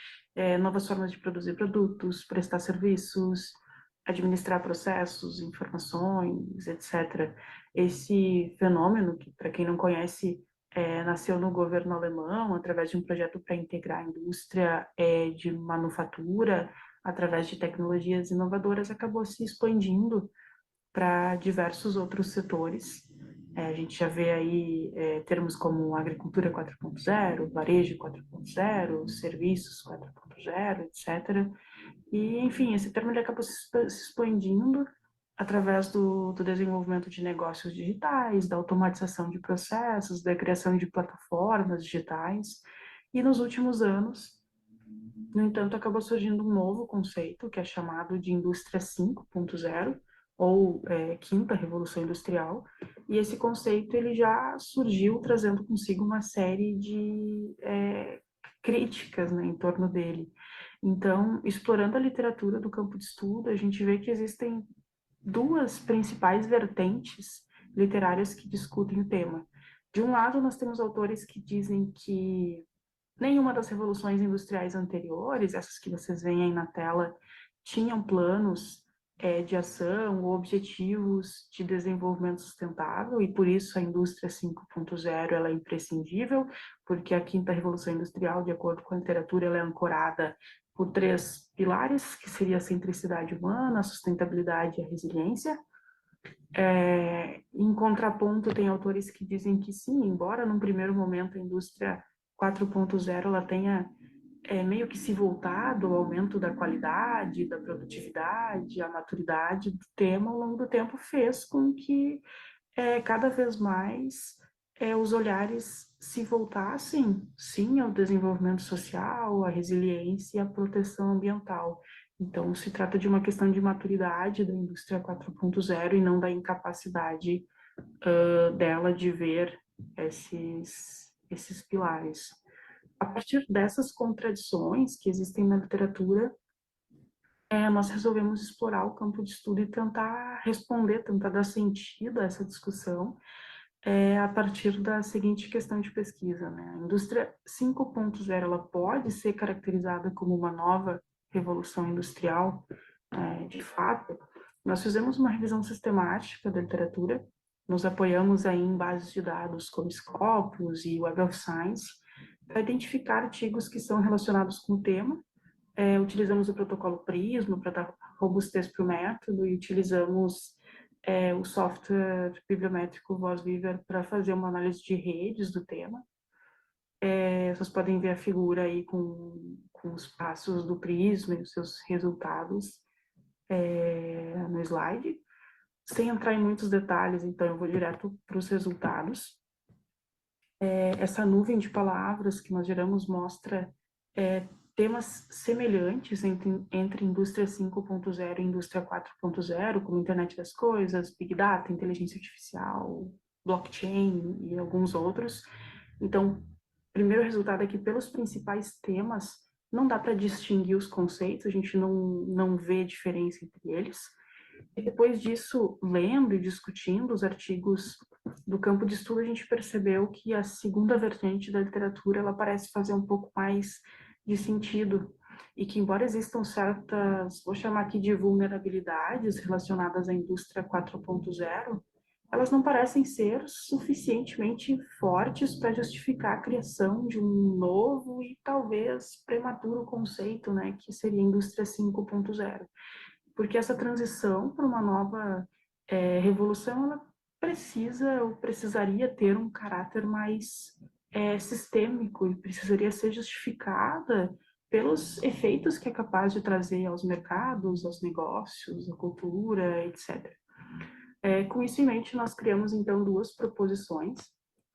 novas formas de produzir produtos, prestar serviços, administrar processos, informações, etc. Esse fenômeno, que para quem não conhece, nasceu no governo alemão através de um projeto para integrar a indústria de manufatura através de tecnologias inovadoras, acabou se expandindo para diversos outros setores. A gente já vê aí termos como agricultura 4.0, varejo 4.0, serviços 4.0, etc. E, enfim, esse termo ele acabou se expandindo através do desenvolvimento de negócios digitais, da automatização de processos, da criação de plataformas digitais. E nos últimos anos, no entanto, acabou surgindo um novo conceito, que é chamado de Indústria 5.0, ou Quinta Revolução Industrial, e esse conceito ele já surgiu trazendo consigo uma série de críticas, né, em torno dele. Então, explorando a literatura do campo de estudo, a gente vê que existem duas principais vertentes literárias que discutem o tema. De um lado, nós temos autores que dizem que nenhuma das revoluções industriais anteriores, essas que vocês veem aí na tela, tinham planos de ação ou objetivos de desenvolvimento sustentável, e por isso a indústria 5.0 ela é imprescindível, porque a quinta revolução industrial, de acordo com a literatura, ela é ancorada por três pilares, que seria a centricidade humana, a sustentabilidade e a resiliência. Em contraponto, tem autores que dizem que sim, embora num primeiro momento a indústria 4.0 ela tenha meio que se voltado ao aumento da qualidade, da produtividade, a maturidade do tema ao longo do tempo fez com que cada vez mais os olhares se voltassem, sim, ao desenvolvimento social, à resiliência e à proteção ambiental. Então, se trata de uma questão de maturidade da indústria 4.0 e não da incapacidade dela de ver esses pilares. A partir dessas contradições que existem na literatura, nós resolvemos explorar o campo de estudo e tentar responder, tentar dar sentido a essa discussão a partir da seguinte questão de pesquisa, né? A indústria 5.0 ela pode ser caracterizada como uma nova revolução industrial, de fato. Nós fizemos uma revisão sistemática da literatura, nos apoiamos aí em bases de dados como Scopus e Web of Science, para identificar artigos que são relacionados com o tema. Utilizamos o protocolo Prisma para dar robustez para o método e utilizamos o software bibliométrico VozWeaver para fazer uma análise de redes do tema. Vocês podem ver a figura aí com os passos do Prisma e os seus resultados. no slide. Sem entrar em muitos detalhes, então eu vou direto para os resultados. Essa nuvem de palavras que nós geramos mostra temas semelhantes entre indústria 5.0 e indústria 4.0, como internet das coisas, big data, inteligência artificial, blockchain e alguns outros. Então, primeiro resultado é que pelos principais temas não dá para distinguir os conceitos, a gente não vê diferença entre eles. E depois disso, lendo e discutindo os artigos do campo de estudo, a gente percebeu que a segunda vertente da literatura ela parece fazer um pouco mais de sentido e que, embora existam certas, vou chamar aqui de vulnerabilidades relacionadas à indústria 4.0, elas não parecem ser suficientemente fortes para justificar a criação de um novo e talvez prematuro conceito, né, que seria a indústria 5.0. Porque essa transição para uma nova revolução, ela precisa ou precisaria ter um caráter mais sistêmico e precisaria ser justificada pelos efeitos que é capaz de trazer aos mercados, aos negócios, à cultura, etc. Com isso em mente, nós criamos, então, duas proposições.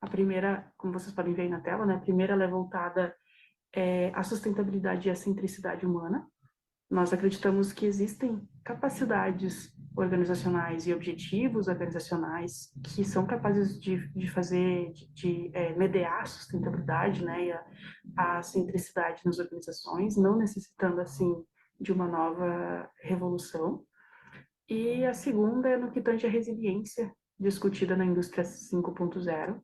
A primeira, como vocês podem ver aí na tela, né? A primeira ela é voltada à sustentabilidade e à centricidade humana. Nós acreditamos que existem capacidades organizacionais e objetivos organizacionais que são capazes de fazer, de mediar a sustentabilidade, né, e a centricidade nas organizações, não necessitando, assim, de uma nova revolução. E a segunda é no que tange a resiliência discutida na indústria 5.0.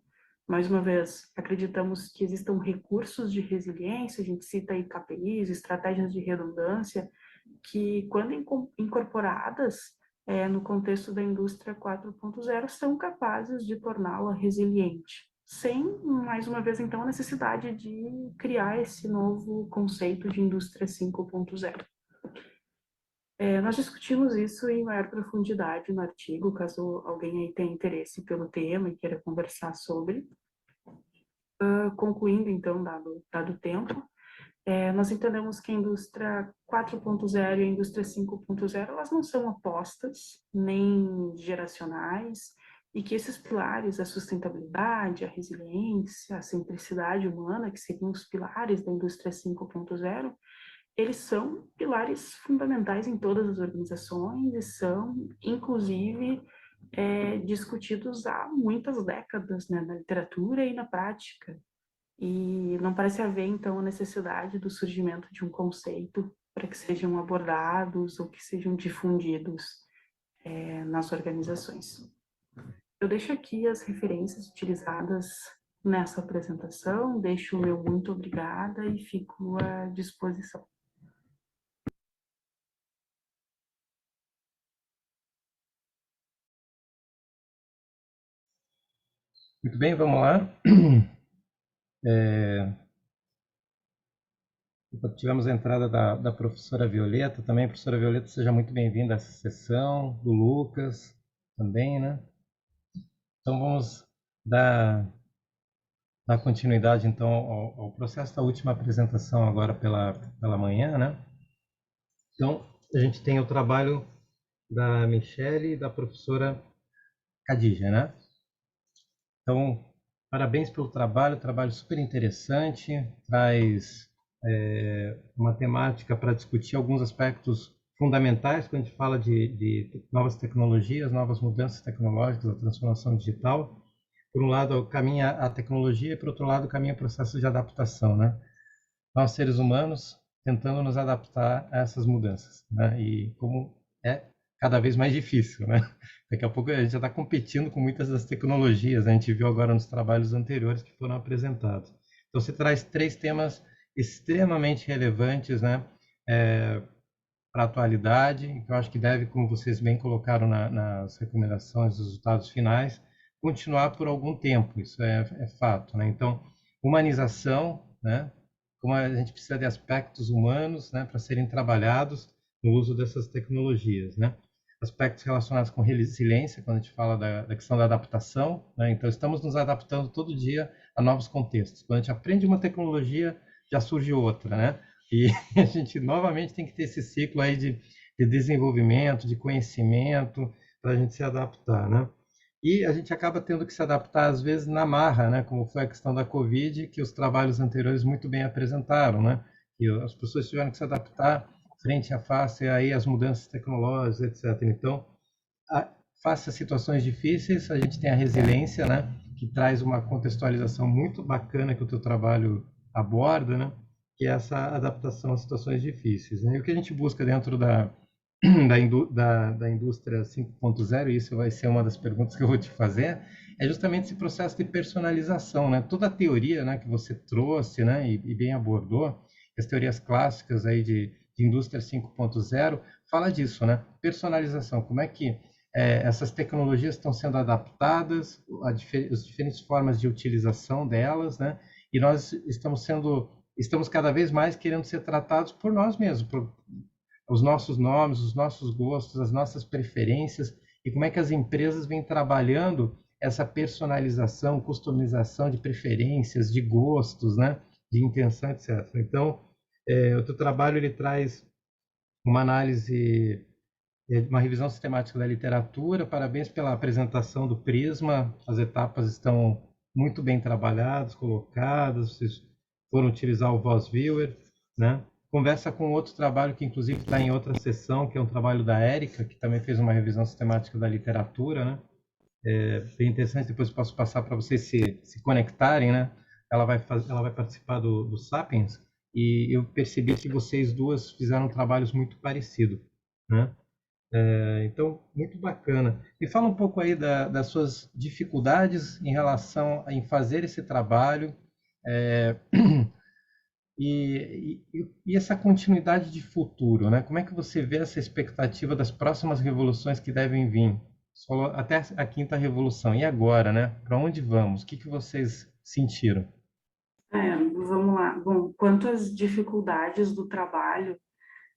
Mais uma vez, acreditamos que existam recursos de resiliência, a gente cita aí KPIs, estratégias de redundância, que quando incorporadas no contexto da indústria 4.0, são capazes de torná-la resiliente, sem, mais uma vez, então, a necessidade de criar esse novo conceito de indústria 5.0. Nós discutimos isso em maior profundidade no artigo, caso alguém aí tenha interesse pelo tema e queira conversar sobre. Concluindo, então, dado o tempo, nós entendemos que a indústria 4.0 e a indústria 5.0, elas não são opostas, nem geracionais, e que esses pilares, a sustentabilidade, a resiliência, a simplicidade humana, que seriam os pilares da indústria 5.0, eles são pilares fundamentais em todas as organizações e são, inclusive, discutidos há muitas décadas, né, na literatura e na prática. E não parece haver, então, a necessidade do surgimento de um conceito para que sejam abordados ou que sejam difundidos nas organizações. Eu deixo aqui as referências utilizadas nessa apresentação, deixo o meu muito obrigada e fico à disposição. Muito bem, vamos lá. Tivemos a entrada da professora Violeta também. Professora Violeta, seja muito bem-vinda a essa sessão, do Lucas também, né? Então, vamos dar continuidade, então, ao processo da última apresentação agora pela manhã, né? Então, a gente tem o trabalho da Michele e da professora Khadija, né? Então, parabéns pelo trabalho super interessante, traz uma temática para discutir alguns aspectos fundamentais quando a gente fala de novas tecnologias, novas mudanças tecnológicas, a transformação digital. Por um lado, caminha a tecnologia e, por outro lado, caminha o processo de adaptação, né? Nós, seres humanos, tentando nos adaptar a essas mudanças, né? E como é cada vez mais difícil, né? Daqui a pouco a gente já está competindo com muitas das tecnologias, né? A gente viu agora nos trabalhos anteriores que foram apresentados. Então, você traz 3 temas extremamente relevantes, né? Para a atualidade, que eu acho que deve, como vocês bem colocaram nas recomendações, os resultados finais, continuar por algum tempo, isso é fato, né? Então, humanização, né? Como a gente precisa de aspectos humanos, né, para serem trabalhados no uso dessas tecnologias, né? Aspectos relacionados com resiliência, quando a gente fala da questão da adaptação, né? Então, estamos nos adaptando todo dia a novos contextos. Quando a gente aprende uma tecnologia, já surge outra, né? E a gente novamente tem que ter esse ciclo aí de de desenvolvimento, de conhecimento, para a gente se adaptar, né? E a gente acaba tendo que se adaptar, às vezes, na marra, né? Como foi a questão da Covid, que os trabalhos anteriores muito bem apresentaram, né? E as pessoas tiveram que se adaptar frente a face aí às mudanças tecnológicas, etc. Então, face a situações difíceis, a gente tem a resiliência, né? Que traz uma contextualização muito bacana que o teu trabalho aborda, né? Que é essa adaptação a situações difíceis, né? E o que a gente busca dentro da indústria 5.0, e isso vai ser uma das perguntas que eu vou te fazer, é justamente esse processo de personalização, né? Toda a teoria, né, que você trouxe, né, e bem abordou, as teorias clássicas aí de indústria 5.0, fala disso, né? Personalização, como é que essas tecnologias estão sendo adaptadas, as diferentes formas de utilização delas, né? E nós estamos cada vez mais querendo ser tratados por nós mesmos, por os nossos nomes, os nossos gostos, as nossas preferências, e como é que as empresas vêm trabalhando essa personalização, customização de preferências, de gostos, né? De intenção, etc. Então, o teu trabalho ele traz uma análise, uma revisão sistemática da literatura. Parabéns pela apresentação do Prisma. As etapas estão muito bem trabalhadas, colocadas. Vocês foram utilizar o Voz Viewer, né? Conversa com outro trabalho que, inclusive, está em outra sessão, que é um trabalho da Érica, que também fez uma revisão sistemática da literatura, né? É bem interessante, depois eu posso passar para vocês se conectarem, né? Ela vai participar do Sapiens, e eu percebi que vocês duas fizeram trabalhos muito parecidos, né? Então, muito bacana. Me fala um pouco aí das suas dificuldades em relação em fazer esse trabalho, e essa continuidade de futuro, né? Como é que você vê essa expectativa das próximas revoluções que devem vir? Você falou até a quinta revolução. E agora, né? Para onde vamos? O que vocês sentiram? Vamos lá. Bom, quanto às dificuldades do trabalho,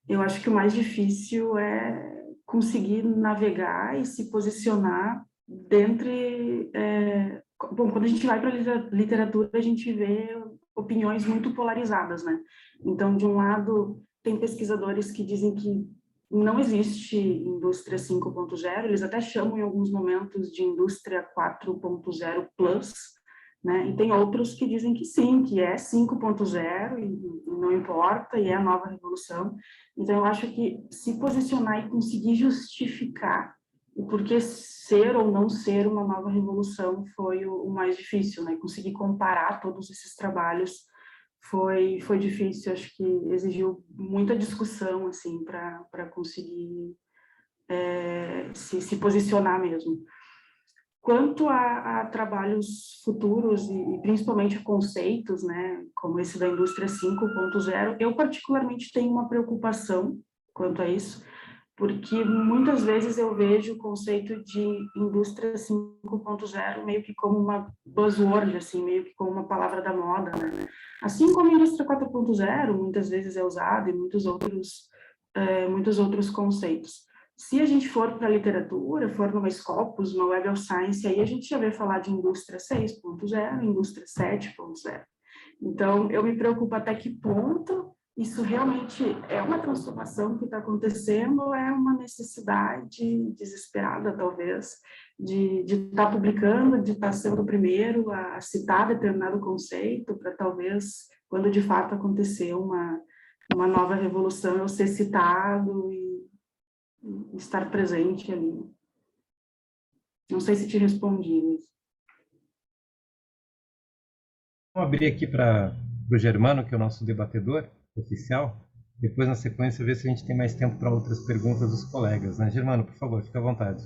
eu acho que o mais difícil é conseguir navegar e se posicionar dentre... Bom, quando a gente vai para a literatura, a gente vê opiniões muito polarizadas, né? Então, de um lado, tem pesquisadores que dizem que não existe indústria 5.0, eles até chamam em alguns momentos de indústria 4.0 plus, né? E tem outros que dizem que sim, que é 5.0 e não importa, e é a nova revolução. Então, eu acho que se posicionar e conseguir justificar o porquê ser ou não ser uma nova revolução foi o mais difícil, né? Conseguir comparar todos esses trabalhos foi difícil, acho que exigiu muita discussão, assim, para conseguir se posicionar mesmo. Quanto a trabalhos futuros e principalmente conceitos, né, como esse da indústria 5.0, eu particularmente tenho uma preocupação quanto a isso, porque muitas vezes eu vejo o conceito de indústria 5.0 meio que como uma buzzword, assim, meio que como uma palavra da moda, né? Assim como a indústria 4.0 muitas vezes é usada e muitos outros conceitos. Se a gente for para a literatura, for numa Scopus, uma Web of Science, aí a gente já vai falar de indústria 6.0, indústria 7.0. Então, eu me preocupo até que ponto isso realmente é uma transformação que está acontecendo ou é uma necessidade desesperada, talvez, de estar publicando, de estar sendo o primeiro a citar determinado conceito, para talvez, quando de fato acontecer uma nova revolução, eu ser citado e estar presente ali. Não sei se te respondi, mas... Vamos abrir aqui para o Germano, que é o nosso debatedor oficial. Depois, na sequência, ver se a gente tem mais tempo para outras perguntas dos colegas, né? Germano, por favor, fique à vontade.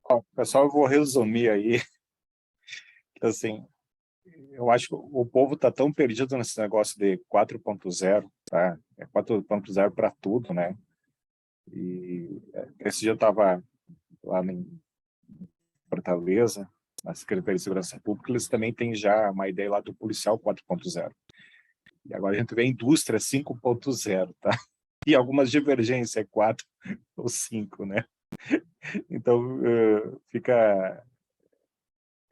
Bom, pessoal, eu vou resumir aí. Assim, eu acho que o povo está tão perdido nesse negócio de 4.0, tá? É 4.0 para tudo, né? E esse dia eu estava lá em Fortaleza, na Secretaria de Segurança Pública, eles também têm já uma ideia lá do policial 4.0. E agora a gente vê a indústria 5.0, tá? E algumas divergências, 4 ou 5, né? Então, fica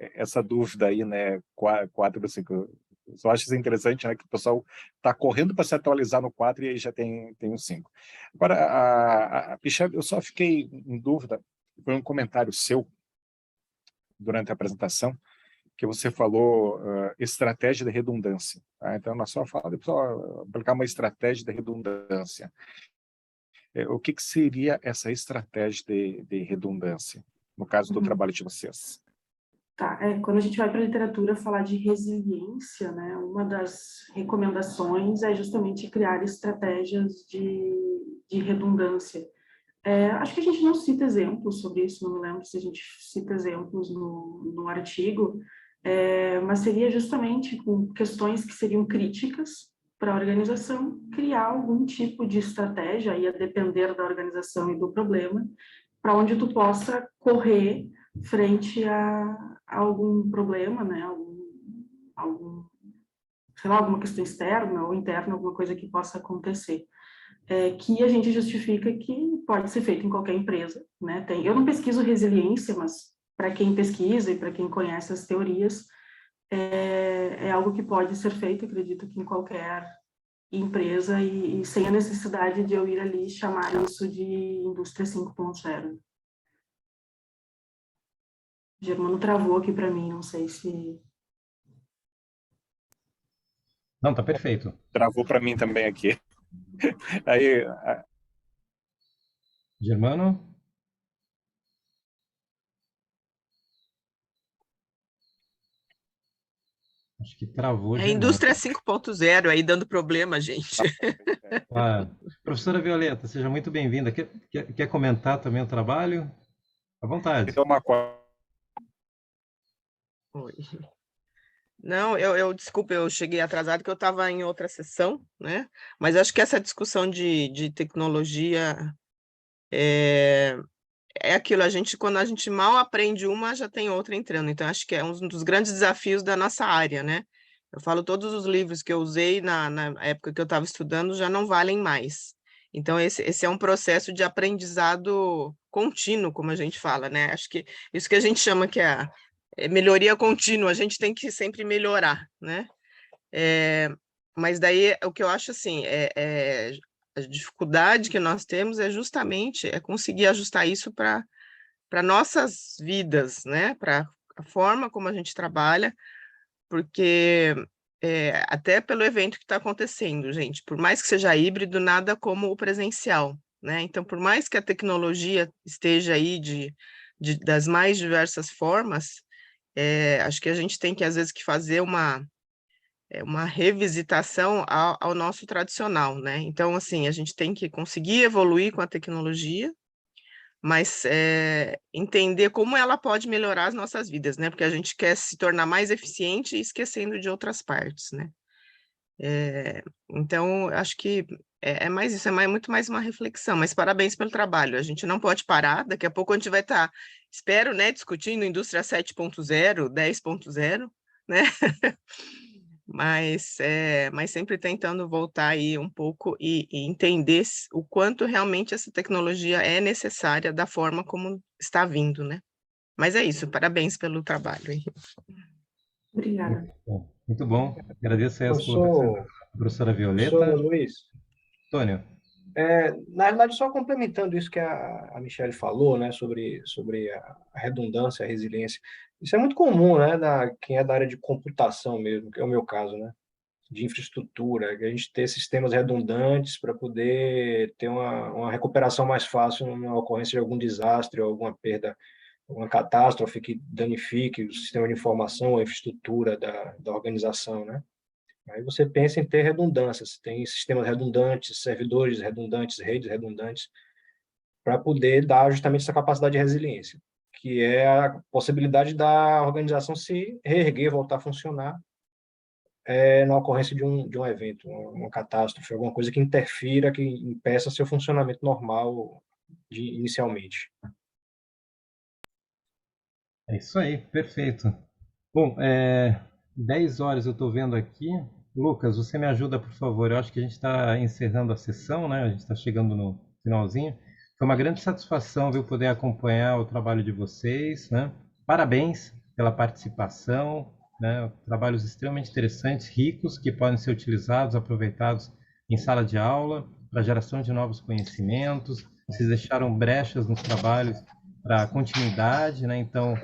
essa dúvida aí, né? 4 ou 5. Eu só acho isso interessante, né, que o pessoal está correndo para se atualizar no 4 e aí já tem o 5. Agora, Michelle, eu só fiquei em dúvida, foi um comentário seu durante a apresentação, que você falou estratégia de redundância. Tá? Então, na sua fala, pessoal, aplicar uma estratégia de redundância. O que seria essa estratégia de redundância, no caso do trabalho de vocês? Tá, quando a gente vai para a literatura falar de resiliência, né, uma das recomendações é justamente criar estratégias de redundância. Acho que a gente não cita exemplos sobre isso, não me lembro se a gente cita exemplos no artigo, mas seria justamente com questões que seriam críticas para a organização, criar algum tipo de estratégia, aí a depender da organização e do problema, para onde tu possa correr frente a algum problema, né, sei lá, alguma questão externa ou interna, alguma coisa que possa acontecer. Que a gente justifica que pode ser feito em qualquer empresa, né? Eu não pesquiso resiliência, mas para quem pesquisa e para quem conhece as teorias, é algo que pode ser feito, acredito que em qualquer empresa e sem a necessidade de eu ir ali e chamar isso de indústria 5.0. Germano travou aqui para mim, não sei se... Não, tá perfeito. Travou para mim também aqui. Aí, Germano? Acho que travou, É a Germano. indústria 5.0 aí dando problema, gente. Claro. Professora Violeta, seja muito bem-vinda. Quer comentar também o trabalho? À vontade. então, Oi. Não, desculpa, eu cheguei atrasado que eu estava em outra sessão, né? Mas acho que essa discussão de tecnologia é aquilo, quando a gente mal aprende uma, já tem outra entrando. Então, acho que é um dos grandes desafios da nossa área, né? Eu falo, todos os livros que eu usei na época que eu estava estudando já não valem mais. Então, esse é um processo de aprendizado contínuo, como a gente fala, né? Acho que isso que a gente chama que é melhoria contínua, a gente tem que sempre melhorar, né? Mas daí, o que eu acho, assim, a dificuldade que nós temos é justamente conseguir ajustar isso para nossas vidas, né? Para a forma como a gente trabalha, porque até pelo evento que está acontecendo, gente, por mais que seja híbrido, nada como o presencial, né? Então, por mais que a tecnologia esteja aí das mais diversas formas, acho que a gente tem que, às vezes, que fazer uma revisitação ao nosso tradicional, né? Então, assim, a gente tem que conseguir evoluir com a tecnologia, mas entender como ela pode melhorar as nossas vidas, né? Porque a gente quer se tornar mais eficiente e esquecendo de outras partes, né? Então, acho que é mais isso, muito mais uma reflexão, mas parabéns pelo trabalho, a gente não pode parar, daqui a pouco a gente vai estar, espero, né, discutindo indústria 7.0, 10.0, né? Mas sempre tentando voltar aí um pouco e entender o quanto realmente essa tecnologia é necessária da forma como está vindo, né? Mas é isso, parabéns pelo trabalho. Obrigada. Muito bom. Agradeço aí as colocações da professora Violeta. Professor Luiz, Antônio. na verdade, só complementando isso que a Michelle falou, né, sobre a redundância, a resiliência, isso é muito comum, né, quem é da área de computação mesmo, que é o meu caso, né, de infraestrutura, que a gente ter sistemas redundantes para poder ter uma recuperação mais fácil na ocorrência de algum desastre ou alguma perda, uma catástrofe que danifique o sistema de informação, a infraestrutura da organização, né? Aí você pensa em ter redundâncias, tem sistemas redundantes, servidores redundantes, redes redundantes, para poder dar justamente essa capacidade de resiliência, que é a possibilidade da organização se reerguer, voltar a funcionar na ocorrência de um evento, uma catástrofe, alguma coisa que interfira, que impeça seu funcionamento normal inicialmente. É isso aí, perfeito. Bom, 10 horas eu estou vendo aqui. Lucas, você me ajuda, por favor? Eu acho que a gente está encerrando a sessão, né? A gente está chegando no finalzinho. Foi uma grande satisfação, viu, poder acompanhar o trabalho de vocês, né? Parabéns pela participação, né? Trabalhos extremamente interessantes, ricos, que podem ser utilizados, aproveitados em sala de aula, para geração de novos conhecimentos. Vocês deixaram brechas nos trabalhos para continuidade, né? Então,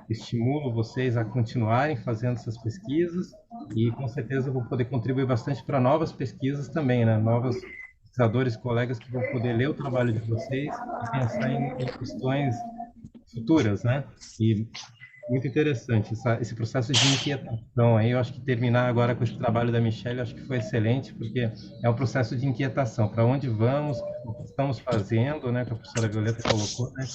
estimulo vocês a continuarem fazendo essas pesquisas e, com certeza, vou poder contribuir bastante para novas pesquisas também, né? Novos pesquisadores, colegas que vão poder ler o trabalho de vocês e pensar em questões futuras, né? E muito interessante esse processo de inquietação aí. Eu acho que terminar agora com esse trabalho da Michelle, eu acho que foi excelente, porque é um processo de inquietação. Para onde vamos? O que estamos fazendo, né? Que a professora Violeta colocou, né?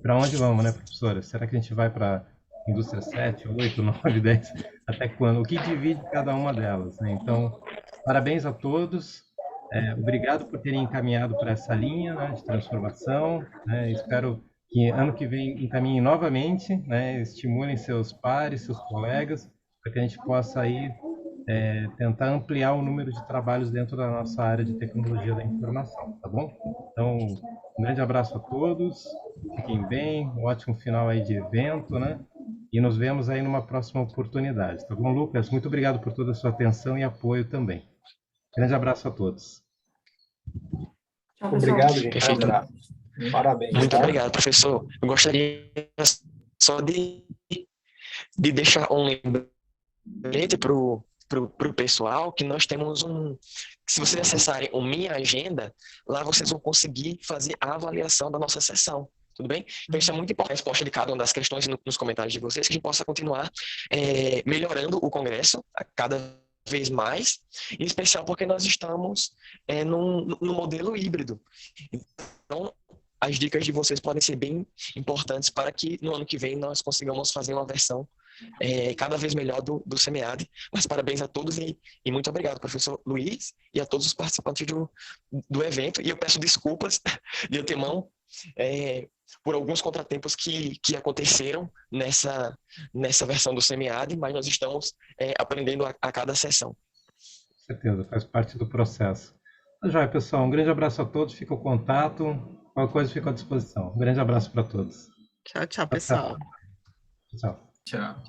Para onde vamos, né, professora? Será que a gente vai para indústria 7, 8, 9, 10? Até quando? O que divide cada uma delas, né? Então, parabéns a todos. Obrigado por terem encaminhado para essa linha, né, de transformação, né? Espero que ano que vem encaminhem novamente, né, estimulem seus pares, seus colegas, para que a gente possa aí tentar ampliar o número de trabalhos dentro da nossa área de tecnologia da informação, tá bom? Então, um grande abraço a todos, fiquem bem, um ótimo final aí de evento, né? E nos vemos aí numa próxima oportunidade, tá bom, Lucas? Muito obrigado por toda a sua atenção e apoio também. Grande abraço a todos. Tchau, pessoal. Obrigado, gente. Um Perfeito. abraço. Parabéns. Muito tá? obrigado, professor. Eu gostaria só de deixar um lembrete para o pessoal que nós temos se vocês acessarem o Minha Agenda, lá vocês vão conseguir fazer a avaliação da nossa sessão. Tudo bem? Então, isso é muito importante, a resposta de cada uma das questões nos comentários de vocês, que a gente possa continuar melhorando o Congresso a cada vez mais, em especial porque nós estamos no modelo híbrido. Então, as dicas de vocês podem ser bem importantes para que no ano que vem nós consigamos fazer uma versão cada vez melhor do SEMEAD. Mas parabéns a todos e muito obrigado, professor Luiz, e a todos os participantes do evento. E eu peço desculpas de antemão por alguns contratempos que aconteceram nessa versão do SEMEAD, mas nós estamos aprendendo a cada sessão. Com certeza, faz parte do processo. Tá joia, pessoal. Um grande abraço a todos, fica o contato, qualquer coisa fica à disposição. Um grande abraço para todos. Tchau, tchau, pessoal. Tchau. Tchau.